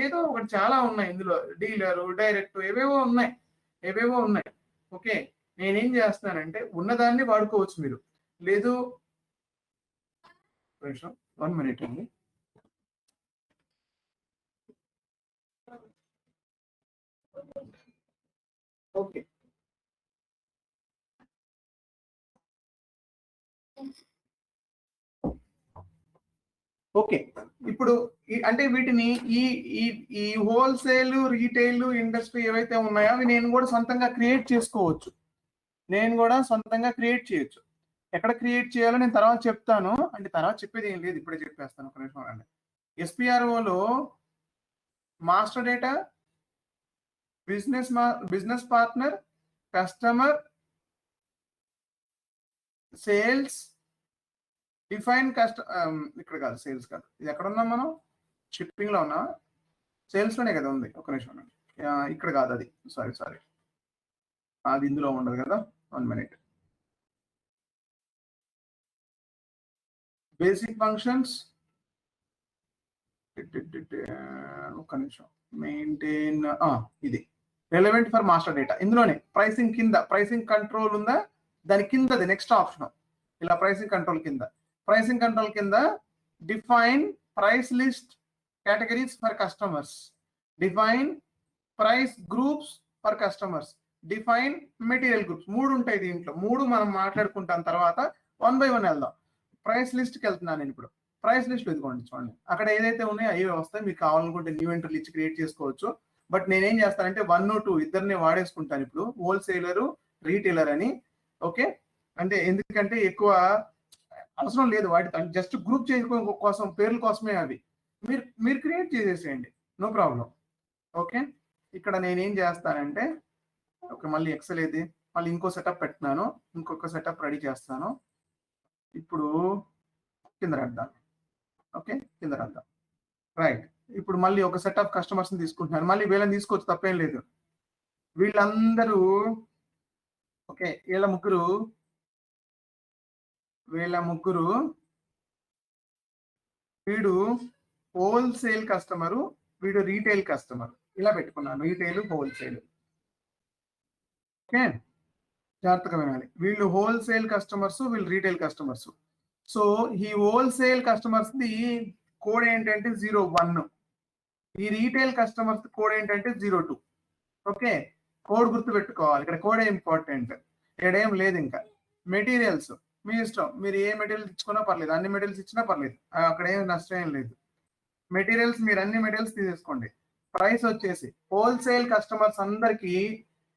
ఏదో ఒకటి చాలా ఉన్నాయి ఇందులో. డీలర్, డైరెక్ట్, ఏవేవో ఉన్నాయి. ఓకే, నేనేం చేస్తానంటే ఉన్నదాన్ని వాడుకోవచ్చు. మీరు లేదు, 1 minute అండి. ఓకే, ఓకే, ఇప్పుడు అంటే వీటిని ఈ హోల్సేల్, రీటైల్, ఇండస్ట్రీ ఏవైతే ఉన్నాయో అవి నేను కూడా సొంతంగా క్రియేట్ చేసుకోవచ్చు. చేయొచ్చు. ఎక్కడ క్రియేట్ చేయాలో నేను తర్వాత చెప్తాను. అంటే తర్వాత చెప్పేది ఏం లేదు, ఇప్పుడే చెప్పేస్తాను. ఒక నిమిషం అండి. ఎస్పిఆర్ఓలో master data, business partner, customer, sales, define ఇక్కడ కాదు, సేల్స్ కాదు. ఇది ఎక్కడ ఉన్నాం మనం? షిప్పింగ్ లో ఉన్నా, సేల్స్ లోనే కదా ఉంది. ఒక నిమిషం అండి, ఇక్కడ కాదు అది. సారీ, అది ఇందులో ఉండదు కదా. 1 minute. బేసిక్ ఫంక్షన్స్, ఒక నిమిషం. మెయింటైన్, ఇది రెలవెంట్ ఫర్ మాస్టర్ డేటా. ఇందులోనే ప్రైసింగ్ కింద ప్రైసింగ్ కంట్రోల్ ఉందా, దాని కిందది నెక్స్ట్ ఆప్షన్. ఇలా ప్రైసింగ్ కంట్రోల్ కింద define price list categories for customers, define price groups for customers, define material groups. 3 ఉంటాయి దీంట్లో. 3 మనం మాట్లాడుకుంటాం తర్వాత. 1 by 1 వెళ్దాం. ప్రైస్ లిస్ట్కి వెళ్తున్నాను నేను ఇప్పుడు. ప్రైస్ లిస్ట్ ఇదిగోండి, చూడండి. అక్కడ ఏదైతే ఉన్నాయో అవి వస్తాయి. మీకు కావాలనుకుంటే న్యూ ఎంట్రీలు ఇచ్చి క్రియేట్ చేసుకోవచ్చు. బట్ నేనేం చేస్తానంటే 1, 2 ఇద్దరిని వాడేసుకుంటాను ఇప్పుడు, హోల్సేలర్, రీటైలర్ అని. ఓకే, అంటే ఎందుకంటే ఎక్కువ అవసరం లేదు వాటి, జస్ట్ గ్రూప్ చేసుకోవడం కోసం, పేర్ల కోసమే అవి. మీరు క్రియేట్ చేసేసేయండి, నో ప్రాబ్లం. ఓకే, ఇక్కడ నేనేం చేస్తానంటే మళ్ళీ ఎక్సెల్ ఏది, మళ్ళీ ఇంకో సెటప్ పెడుతున్నాను, ఇంకొక సెటప్ రెడీ చేస్తాను. ఇప్పుడు కింద రాద్దాం. ఓకే, కింద రాద్దాం. రైట్, ఇప్పుడు మళ్ళీ ఒక సెట్ ఆఫ్ కస్టమర్స్ తీసుకుంటున్నాను. మళ్ళీ వీళ్ళని తీసుకోవచ్చు, తప్పేం లేదు. వీళ్ళందరూ ఓకే, వీళ్ళ ముగ్గురు వీడు హోల్సేల్ కస్టమరు, వీడు రీటైల్ కస్టమర్. ఇలా పెట్టుకున్నాను, రీటైల్, హోల్సేల్. ఓకే, జాగ్రత్తగా వినాలి. వీళ్ళు హోల్సేల్ కస్టమర్స్, వీళ్ళు రీటైల్ కస్టమర్స్. సో ఈ హోల్సేల్ కస్టమర్స్ ది కోడ్ ఏంటంటే 01, ఈ రీటైల్ కస్టమర్స్ కోడ్ ఏంటంటే 02. ఓకే, కోడ్ గుర్తు పెట్టుకోవాలి. ఇక్కడ కోడే ఇంపార్టెంట్, ఇక్కడ ఏం లేదు. ఇంకా మెటీరియల్స్ మీ ఇష్టం, మీరు ఏ మెటీరియల్స్ ఇచ్చుకున్నా పర్లేదు, అన్ని మెటీరియల్స్ ఇచ్చినా పర్లేదు, అక్కడ ఏం నష్టం ఏం లేదు. మెటీరియల్స్ మీరు అన్ని మెటీరియల్స్ తీసేసుకోండి. ప్రైస్ వచ్చేసి హోల్సేల్ కస్టమర్స్ అందరికి,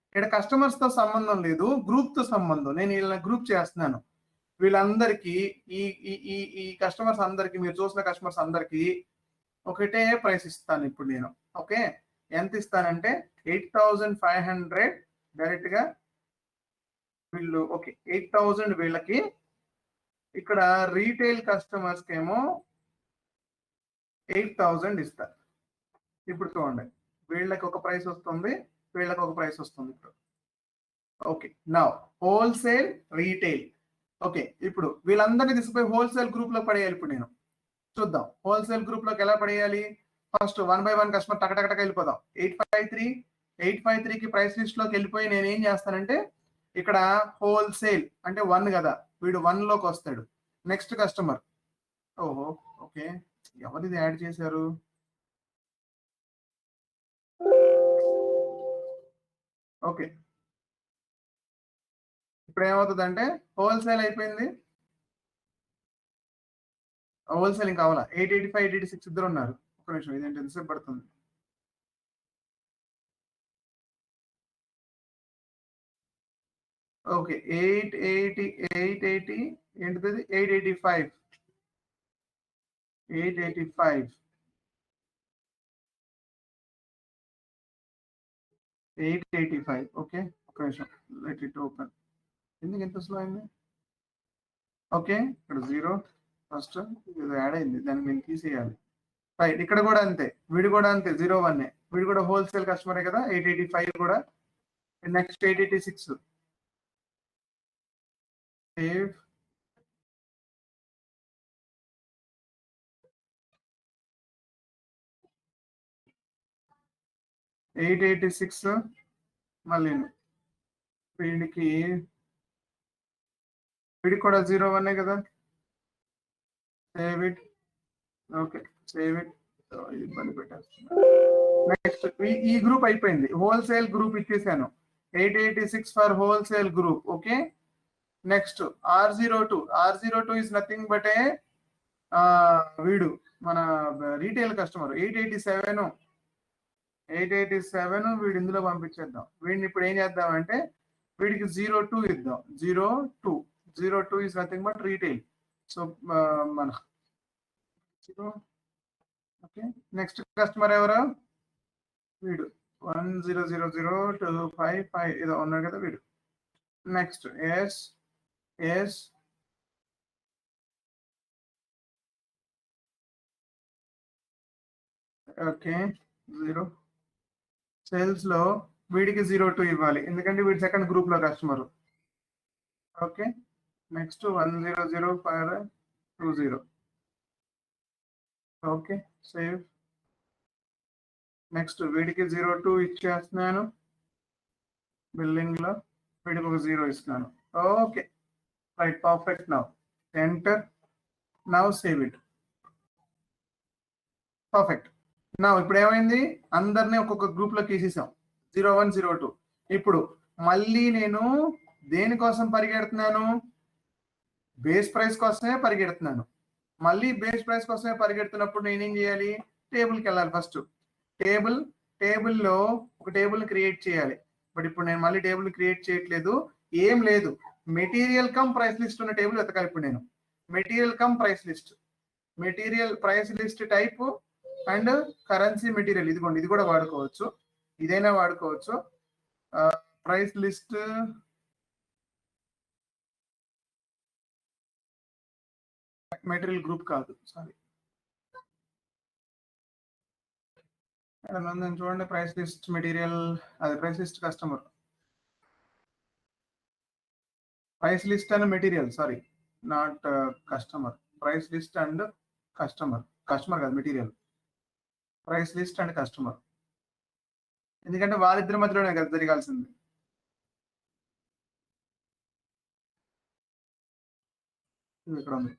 ఇక్కడ కస్టమర్స్ తో సంబంధం లేదు, గ్రూప్ తో సంబంధం. నేను వీళ్ళని గ్రూప్ చేస్తున్నాను. వీళ్ళందరికీ ఈ కస్టమర్స్ అందరికి, మీరు చూసిన కస్టమర్స్ అందరికి ఒకటే ప్రైస్ ఇస్తాను ఇప్పుడు నేను. ఓకే, ఎంత ఇస్తానంటే 8500 డైరెక్ట్ గా వీళ్ళు ఓకే 8,000 వీళ్ళకి, ఇక్కడ రీటైల్ కస్టమర్స్ కి ఏమో 8,000 ఇస్తారు. ఇప్పుడు చూడండి, వీళ్ళకి ఒక ప్రైస్ వస్తుంది, వీళ్ళకి ఒక ప్రైస్ వస్తుంది ఇప్పుడు. Okay, now wholesale retail. Okay, ఇప్పుడు వీళ్ళందరినీ తీసుకుపోయి హోల్సేల్ గ్రూప్ లో పడేయాలి. ఇప్పుడు నేను చూద్దాం హోల్సేల్ గ్రూప్ లోకి ఎలా పడేయాలి. ఫస్ట్ 1 by 1 కస్టమర్ టకటక వెళ్ళిపోదాం. 853 కి ప్రైస్ లిస్ట్ లోకి వెళ్ళిపోయి నేను ఏం చేస్తానంటే ఇక్కడ హోల్సేల్ అంటే 1 కదా, వీడు 1 లోకి వస్తాడు. నెక్స్ట్ కస్టమర్, ఓహో ఓకే, ఎవరిది యాడ్ చేశారు? ఓకే, ఇప్పుడు ఏమవుతుందంటే హోల్సేల్ అయిపోయింది. హోల్సేల్ ఇంకా అవ్వాలా. 885, 886 ఇద్దరు ఉన్నారు. ఒక నిమిషం, ఇదేంటి ఎంతసేపు పడుతుంది? ఓకే, 880 ఏంటిది? 885 ఓకే, ఒక నిమిషం, లెట్ ఇట్ ఓపెన్. ఎందుకు ఎంత స్లో అయింది? ఓకే, ఇక్కడ 0 ఫస్ట్ ఇది యాడ్ అయింది, దాన్ని మేము తీసేయాలి. రైట్, ఇక్కడ కూడా అంతే, వీడు కూడా అంతే 01, వీడు కూడా హోల్సేల్ కస్టమరే కదా. 885 కూడా. Next 886 save. మళ్ళీ వీడికి కూడా 01 కదా. Save it. Okay, save it. ఇబ్బంది పెట్టేస్తున్నా. నెక్స్ట్ ఈ గ్రూప్ అయిపోయింది, హోల్సేల్ గ్రూప్ ఇచ్చేసాను. 886 for wholesale group. Okay, next R02 is nothing but a వీడు మన రీటైల్ కస్టమర్. 887 వీడు ఇందులో పంపించేద్దాం. వీడిని ఇప్పుడు ఏం చేద్దాం అంటే వీడికి 02 ఇద్దాం. 02 is nothing but retail. So మన ఓకే, నెక్స్ట్ కస్టమర్ ఎవరు? వీడు 1000255 ఏదో ఉన్నాడు కదా వీడు. నెక్స్ట్ ఎస్ ఓకే, 0 సేల్స్ లో వీడికి 02 ఇవ్వాలి, ఎందుకంటే వీడి సెకండ్ గ్రూప్ లో customer. Okay, next 1000520. Okay, save. Next వీడికి 02 ఇచ్చేస్తున్నాను. బిల్లింగ్ లో వీడికి ఒక 0 ఇస్తున్నాను. Okay, right, perfect. Now enter. Now save it. Perfect. నా ఇప్పుడు ఏమైంది, అందరినీ ఒక్కొక్క గ్రూప్ లో తీసేసాం. 01, 02. ఇప్పుడు మళ్ళీ నేను దేనికోసం పరిగెడుతున్నాను? బేస్ ప్రైస్ కోసమే పరిగెడుతున్నాను. మళ్ళీ బేస్ ప్రైస్ కోసమే పరిగెడుతున్నప్పుడు నేనేం చేయాలి? టేబుల్కి వెళ్ళాలి. ఫస్ట్ టేబుల్లో ఒక టేబుల్ క్రియేట్ చేయాలి. బట్ ఇప్పుడు నేను మళ్ళీ టేబుల్ క్రియేట్ చేయట్లేదు, ఏం లేదు. మెటీరియల్ కమ్ ప్రైస్ లిస్ట్ ఉన్న టేబుల్ వెతకాలి. ఇప్పుడు నేను material cum price list type and currency material. ఇదిగోండి, ఇది కూడా వాడుకోవచ్చు, ఇదైనా వాడుకోవచ్చు. ప్రైస్ లిస్ట్ మెటీరియల్ గ్రూప్ కాదు, సారీ. చూడండి, ప్రైస్ లిస్ట్ మెటీరియల్, అది price list customer. Price list and material, sorry, not customer. Price list and customer కాదు, material. Price list and customer, ఎందుకంటే వాళ్ళిద్దరి మధ్యలోనే కదా జరగాల్సింది. ఇక్కడ ఉంది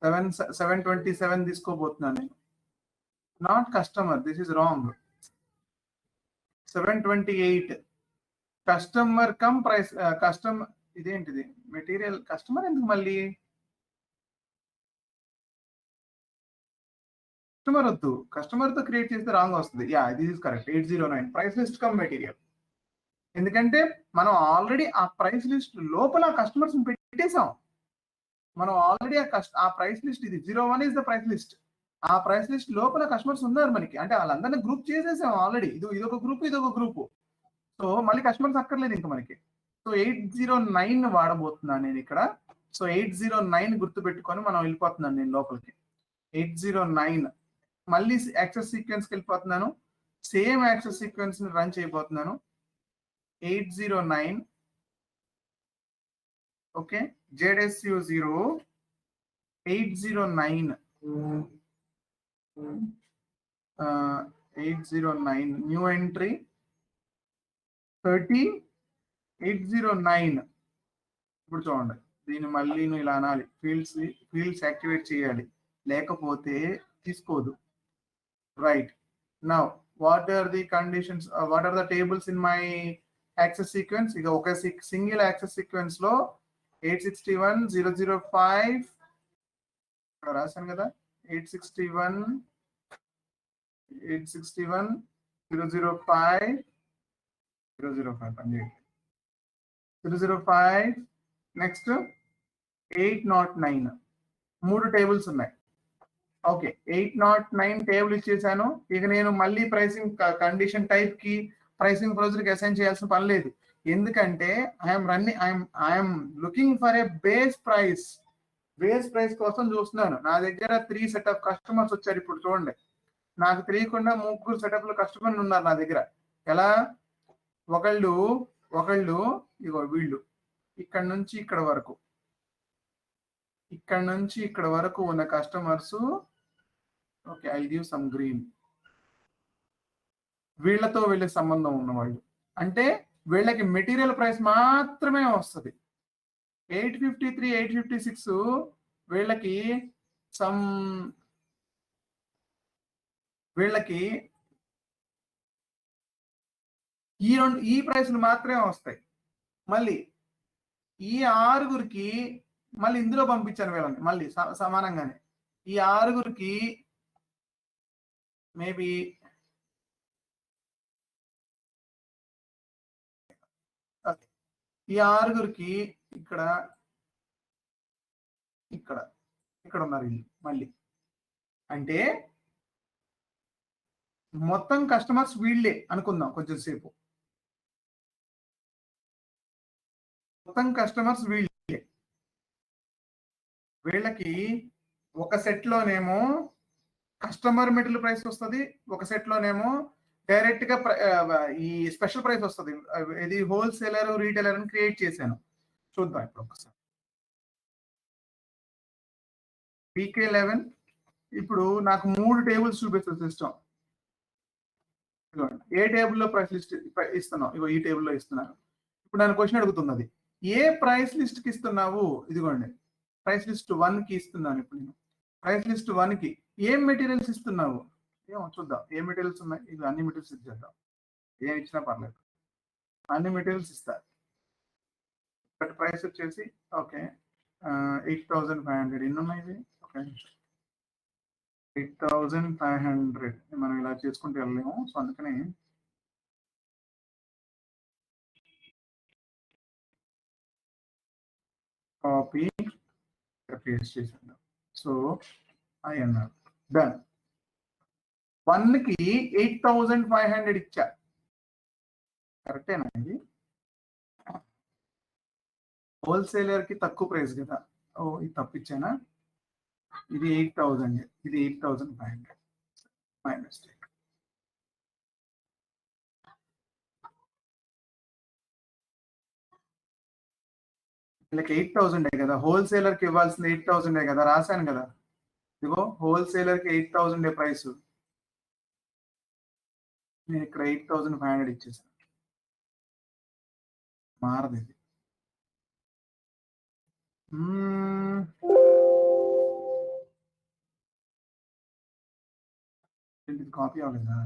727 తీసుకోబోతున్నాను నేను. Not customer, this is wrong. 728 customer come price customer. ఇదేంటిది? మెటీరియల్ కస్టమర్ ఎందుకు మళ్ళీ? కస్టమర్ వద్దు, కస్టమర్ తో క్రియేట్ చేస్తే రాంగ్ వస్తుంది. Yeah, this is correct. 809 price list come material. ఎందుకంటే మనం ఆల్రెడీ ఆ ప్రైస్ లిస్ట్ లోపల కస్టమర్స్ పెట్టేసాం. మనం ఆల్రెడీ ఆ ప్రైస్ లిస్ట్, ఇది 01 ఇస్ ద ప్రైస్ లిస్ట్. ఆ ప్రైస్ లిస్ట్ లోపల కస్టమర్స్ ఉన్నారు మనకి, అంటే వాళ్ళందరినీ గ్రూప్ చేసేసాం ఆల్రెడీ. ఇదొక గ్రూప్, ఇదొక గ్రూప్. సో మళ్ళీ కస్టమర్స్ అక్కర్లేదు ఇంకా మనకి. సో 809 వాడబోతున్నాను నేను ఇక్కడ. సో 809 గుర్తు పెట్టుకొని మనం వెళ్ళిపోతున్నాను నేను లోపలికి. 809 మళ్ళీ యాక్సెస్ సీక్వెన్స్కి వెళ్ళిపోతున్నాను. సేమ్ యాక్సెస్ సీక్వెన్స్ ని రన్ చేయబోతున్నాను. 809 ఓకే, ZSU0 809 809 న్యూ ఎంట్రీ 30 809. ఇప్పుడు చూడండి, దీన్ని మళ్ళీ ఇలా అనాలి, ఫీల్డ్స్ యాక్టివేట్ చేయాలి, లేకపోతే తీసుకోదు. Right now what are the conditions, what are the tables in my access sequence? ఇక ఒక సింగిల్ యాక్సెస్ సీక్వెన్స్ లో 861.005 రాశాను కదా, 861.005 నెక్స్ట్ 809. 3 టేబుల్స్ ఉన్నాయి. ఓకే, 809 టేబుల్ ఇచ్చేసాను. ఇక నేను మళ్ళీ ప్రైసింగ్ కండిషన్ టైప్ కి ప్రైసింగ్ ప్రొసీజర్ కి అసైన్ చేయాల్సిన పని లేదు. ఎందుకంటే I'm looking for a base price కోసం చూస్తున్నాను. నా దగ్గర 3 సెట్ ఆఫ్ కస్టమర్స్ వచ్చారు. ఇప్పుడు చూడండి, నాకు తెలియకుండా 3 సెటప్ లో కస్టమర్లు ఉన్నారు నా దగ్గర. ఎలా? ఒకళ్ళు ఇగో వీళ్ళు ఇక్కడ నుంచి ఇక్కడ వరకు ఉన్న customers. Okay, I give some green. వీళ్ళతో వీళ్ళకి సంబంధం ఉన్నవాళ్ళు, అంటే వీళ్ళకి మెటీరియల్ ప్రైస్ మాత్రమే వస్తుంది. 853 856 వీళ్ళకి ఈ ప్రైస్లు మాత్రమే వస్తాయి. మళ్ళీ ఈ 6గురికి మళ్ళీ ఇందులో పంపించాను వీళ్ళని మళ్ళీ సమానంగానే. ఈ 6గురికి మేబీ ఈ 6గురికి ఇక్కడ ఉన్నారు వీళ్ళు మళ్ళీ. అంటే మొత్తం కస్టమర్స్ వీళ్ళే అనుకుందాం కొంచెం సేపు. మొత్తం కస్టమర్స్ వీళ్ళే. వీళ్ళకి ఒక సెట్ లోనేమో కస్టమర్ మెటీరియల్ ప్రైస్ వస్తుంది, ఒక సెట్ లోనేమో డైరెక్ట్ గా ఈ స్పెషల్ ప్రైస్ వస్తుంది. ఇది హోల్సేలర్ రీటైలర్ అని క్రియేట్ చేశాను. చూద్దాం ఇప్పుడు ఒకసారి. PK11 ఇప్పుడు నాకు 3 టేబుల్స్ చూపిస్తుంది సిస్టమ్. ఏ టేబుల్లో ప్రైస్ లిస్ట్ ఇస్తున్నావు? ఇగో ఈ టేబుల్లో ఇస్తున్నాను. ఇప్పుడు నన్ను క్వశ్చన్ అడుగుతుంది, అది ఏ ప్రైస్ లిస్ట్ కి ఇస్తున్నావు? ఇదిగోండి, ప్రైస్ లిస్ట్ 1 కి ఇస్తున్నాను. ఇప్పుడు నేను ప్రైస్ లిస్ట్ 1 కి ఏం మెటీరియల్స్ ఇస్తున్నావు? ఏమో చూద్దాం, ఏ మెటీరియల్స్ ఉన్నాయి. ఇది అన్ని మెటీరియల్స్ ఇచ్చేద్దాం, ఏం ఇచ్చినా పర్లేదు, అన్ని మెటీరియల్స్ ఇస్తారు. బట్ ప్రైస్ వచ్చేసి ఓకే 8,500. ఎన్ని ఉన్నాయి ఇవి? ఓకే 8,500. మనం ఇలా చేసుకుంటూ వెళ్ళలేము. సో అందుకని కాపీ పేస్ట్ చేసేద్దాం. So INR done. 1కి 8,500 ఇచ్చా, కరెక్టేనా? ఇది హోల్సేలర్ కి తక్కువ ప్రైస్ కదా. ఓ ఇది తప్పిచ్చానా? ఇది 8,000, ఇది 8,500. My mistake. వీళ్ళకి 8,000 కదా, హోల్సేలర్ కి ఇవ్వాల్సింది 8,000 కదా, రాశాను కదా. ఇదిగో హోల్సేలర్ కి 8,000 ప్రైస్, నేను ఇక్కడ 8,500 ఇచ్చేసాను. మారదు ఇది. ఇది కాపీ అవ్వలేదా?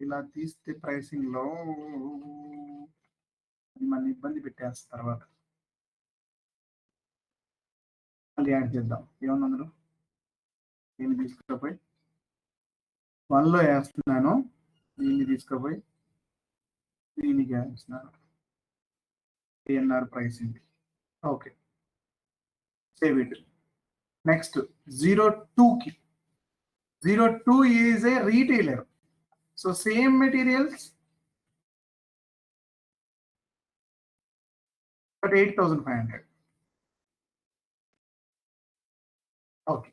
ఇలా తీస్తే ప్రైసింగ్ లో మన ఇబ్బంది పెట్టేస్తా. తర్వాత మళ్ళీ యాడ్ చేద్దాం. ఏమన్నా అందులో దీన్ని తీసుకుపోయి 1లో వేస్తున్నాను, దీన్ని తీసుకుపోయి దీనికి వేస్తున్నాను. ANR pricing. Okay, save it. Next 02 కి 02 is a retailer. So same materials but 8,500. Okay,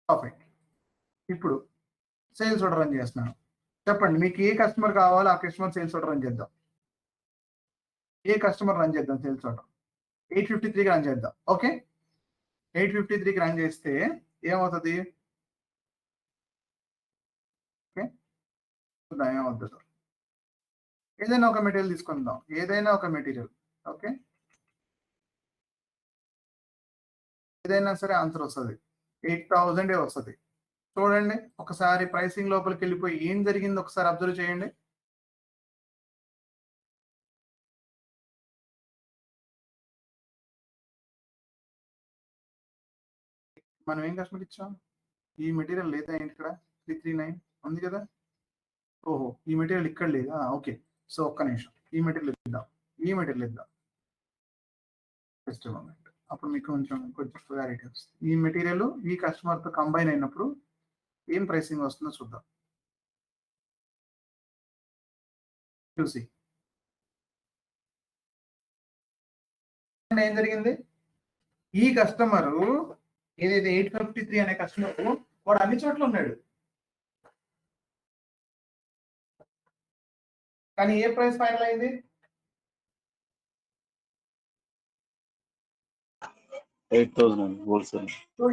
perfect. ఇప్పుడు సేల్స్ ఆర్డర్ రన్ చేస్తున్నాను. చెప్పండి మీకు ఏ కస్టమర్ కావాలో ఆ కస్టమర్ సేల్స్ ఆర్డర్ రన్ చేద్దాం. ఏ కస్టమర్ రన్ చేద్దాం సేల్స్ ఆర్డర్? 853కి రన్ చేద్దాం. ఓకే, 853కి రన్ చేస్తే ఏమవుతుంది? ఓకే, చూద్దాం ఏమవుతుంది సార్. ఏదైనా ఒక మెటీరియల్ తీసుకుందాం, ఏదైనా ఒక మెటీరియల్. ఓకే, ఏదైనా సరే ఆన్సర్ వస్తుంది, 8,000 వస్తుంది. చూడండి ఒకసారి ప్రైసింగ్ లోపలికి వెళ్ళిపోయి ఏం జరిగింది ఒకసారి అబ్జర్వ్ చేయండి. మనం ఏం కస్టమర్ ఇచ్చాం? ఈ మెటీరియల్ లేదా ఏంటి ఇక్కడ? 339 ఉంది కదా. ఓహో, ఈ మెటీరియల్ ఇక్కడ లేదా? ఓకే, సో ఒక్క నిమిషం, ఈ మెటీరియల్ ఇద్దాం, ఈ మెటీరియల్ ఇద్దాం. జస్ట్ మూమెంట్, అప్పుడు మీకు కొంచెం క్లారిటీ వస్తుంది. ఈ మెటీరియల్ ఈ కస్టమర్తో కంబైన్ అయినప్పుడు ఏం ప్రైసింగ్ వస్తుందో చూద్దాం. చూసి ఏం జరిగింది? ఈ కస్టమరు ఏదైతే 853 అనే కస్టమర్ వాడు అన్ని చోట్ల ఉన్నాడు, కానీ ఏ ప్రైస్ ఫైనల్ అయింది? 8,000 హోల్సేల్. సో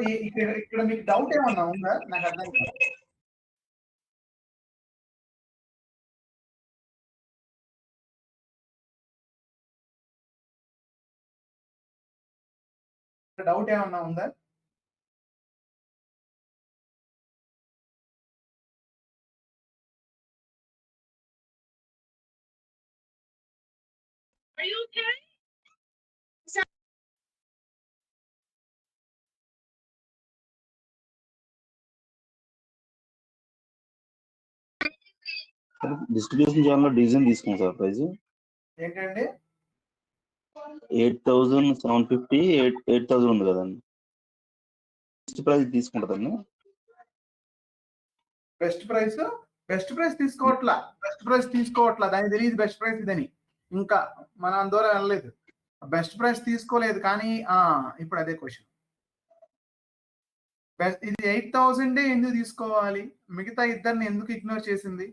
ఇక్కడ మీకు డౌట్ ఏమన్నా ఉందా? నాకు అర్థం కాదు. డౌట్ ఏమన్నా ఉందా? Are you okay? Distribution channel లో డిజైన్ తీసుకున్నాం సార్. ప్రైస్ ఏంటండి? 8,750 8,000 ఉంది కదండి. Best price తీసుకుంటుందండి. బెస్ట్ ప్రైస్ తీసుకోవట్లా, దానికి తెలియదు బెస్ట్ ప్రైస్ ఇదని. ఇంకా మన అందరూ వెళ్ళలేదు, బెస్ట్ ప్రైస్ తీసుకోలేదు. కానీ ఇప్పుడు అదే క్వశ్చన్, ఇది 8,000 ఎందుకు తీసుకోవాలి, మిగతా ఇద్దరిని ఎందుకు ఇగ్నోర్ చేసింది?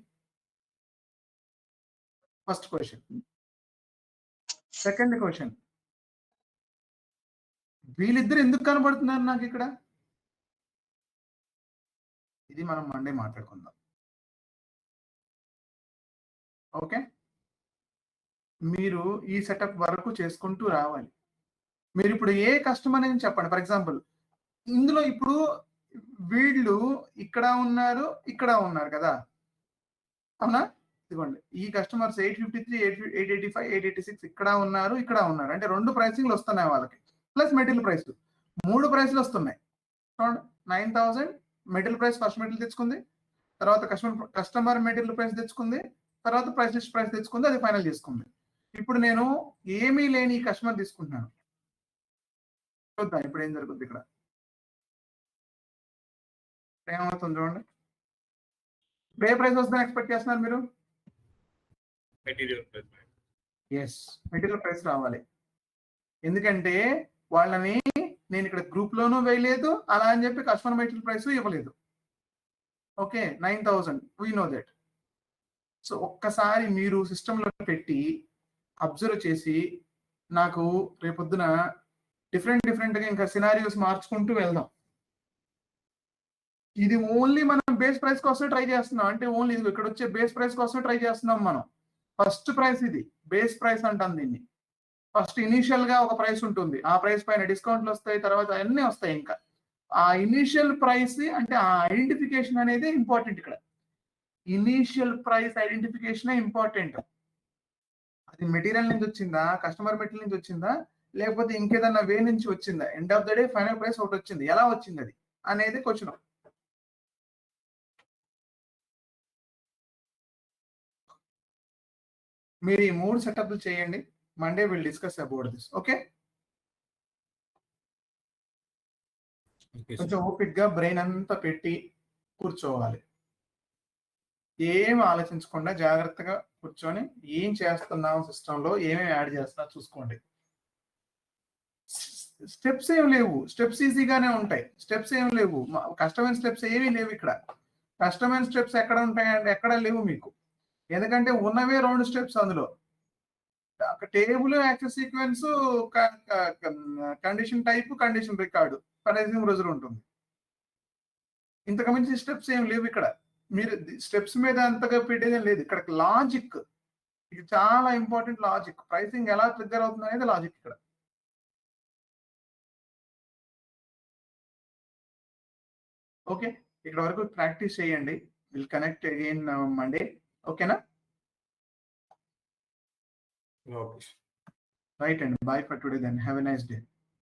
First question. సెకండ్ క్వశ్చన్, వీళ్ళిద్దరు ఎందుకు కనబడుతున్నారు నాకు ఇక్కడ? ఇది మనం మండే మాట్లాడుకుందాం. ఓకే, మీరు ఈ సెటప్ వరకు చేసుకుంటూ రావాలి. మీరు ఇప్పుడు ఏ కస్టమర్ అని చెప్పండి. ఫర్ ఎగ్జాంపుల్ ఇందులో ఇప్పుడు వీళ్ళు ఇక్కడ ఉన్నారు కదా, అవునా? ఇదిగోండి ఈ కస్టమర్స్ 853, 885, 886 ఇక్కడ ఉన్నారు అంటే 2 ప్రైసింగ్లు వస్తున్నాయి వాళ్ళకి, ప్లస్ మెటీరియల్ ప్రైస్ 3 ప్రైస్లు వస్తున్నాయి. చూడండి 9,000 మెటీరియల్ ప్రైస్, ఫస్ట్ మెటీరియల్ తెచ్చుకుంది, తర్వాత కస్టమర్ మెటీరియల్ ప్రైస్ తెచ్చుకుంది, తర్వాత ప్రైస్ తెచ్చుకుంది, అది ఫైనల్ చేసుకుంది. ఇప్పుడు నేను ఏమీ లేని ఈ కస్టమర్ తీసుకుంటున్నాను. చూద్దాం ఇప్పుడు ఏం జరుగుతుంది. ఇక్కడ ఏమవుతుంది చూడండి. ఏ ప్రైస్ వస్తుందని ఎక్స్పెక్ట్ చేస్తున్నారు మీరు? Material price. Yes, material price రావాలి. ఎందుకంటే వాళ్ళని నేను ఇక్కడ గ్రూప్ లోనూ వేయలేదు, అలా అని చెప్పి కస్టమర్ మెటీరియల్ ప్రైస్ ఇవ్వలేదు. Okay, 9,000 we know that. So ఒక్కసారి మీరు సిస్టంలో పెట్టి అబ్జర్వ్ చేసి నాకు రేపొద్దున డిఫరెంట్గా ఇంకా సినారియోస్ మార్చుకుంటూ వెళ్దాం. ఇది ఓన్లీ మనం బేస్ ప్రైస్ కోసమే ట్రై చేస్తున్నాం, అంటే ఓన్లీ ఇది ఇక్కడ వచ్చే బేస్ ప్రైస్ కోసమే ట్రై చేస్తున్నాం మనం. ఫస్ట్ ప్రైస్ ఇది బేస్ ప్రైస్ అంటాం దీన్ని. ఫస్ట్ ఇనీషియల్ గా ఒక ప్రైస్ ఉంటుంది, ఆ ప్రైస్ పైన డిస్కౌంట్లు వస్తాయి, తర్వాత అన్నీ వస్తాయి. ఇంకా ఆ ఇనీషియల్ ప్రైస్ అంటే ఆ ఐడెంటిఫికేషన్ అనేది ఇంపార్టెంట్. ఇక్కడ ఇనీషియల్ ప్రైస్ ఐడెంటిఫికేషన్ ఇంపార్టెంట్. అది మెటీరియల్ నుంచి వచ్చిందా, కస్టమర్ మెటీరియల్ నుంచి వచ్చిందా, లేకపోతే ఇంకేదన్నా వే నుంచి వచ్చిందా? End of the day final price ఒకటి వచ్చింది, ఎలా వచ్చింది అది అనేది క్వశ్చన్. మీరు ఈ 3 సెటప్లు చేయండి, Monday we'll discuss about this. Okay? Okay, sir. కొంచెం ఓపిక్గా బ్రెయిన్ అంతా పెట్టి కూర్చోవాలి. ఏం ఆలోచించకుండా జాగ్రత్తగా కూర్చొని ఏం చేస్తున్నాం సిస్టంలో, ఏమేమి యాడ్ చేస్తున్నా చూసుకోండి. స్టెప్స్ ఏం లేవు, స్టెప్స్ ఈజీగానే ఉంటాయి. స్టెప్స్ ఏం లేవు, కష్టమైన స్టెప్స్ ఏమీ లేవు ఇక్కడ. కష్టమైన స్టెప్స్ ఎక్కడ ఉంటాయంటే ఎక్కడ లేవు మీకు, ఎందుకంటే ఉన్నవే 2 స్టెప్స్. అందులో table, access sequence, condition type, condition record, pricing రోజులు ఉంటుంది. ఇంతకు మించి స్టెప్స్ ఏం లేవు ఇక్కడ. మీరు స్టెప్స్ మీద అంతగా పెట్టేదేం లేదు. ఇక్కడ లాజిక్, ఇది చాలా ఇంపార్టెంట్. లాజిక్, ప్రైసింగ్ ఎలా ట్రిగ్గర్ అవుతుంది అనేది లాజిక్ ఇక్కడ. ఓకే, ఇక్కడ వరకు ప్రాక్టీస్ చేయండి. Will connect again Monday. ఓకేనా? Okay. రైట్ అండి, bye for today then. Have a nice day.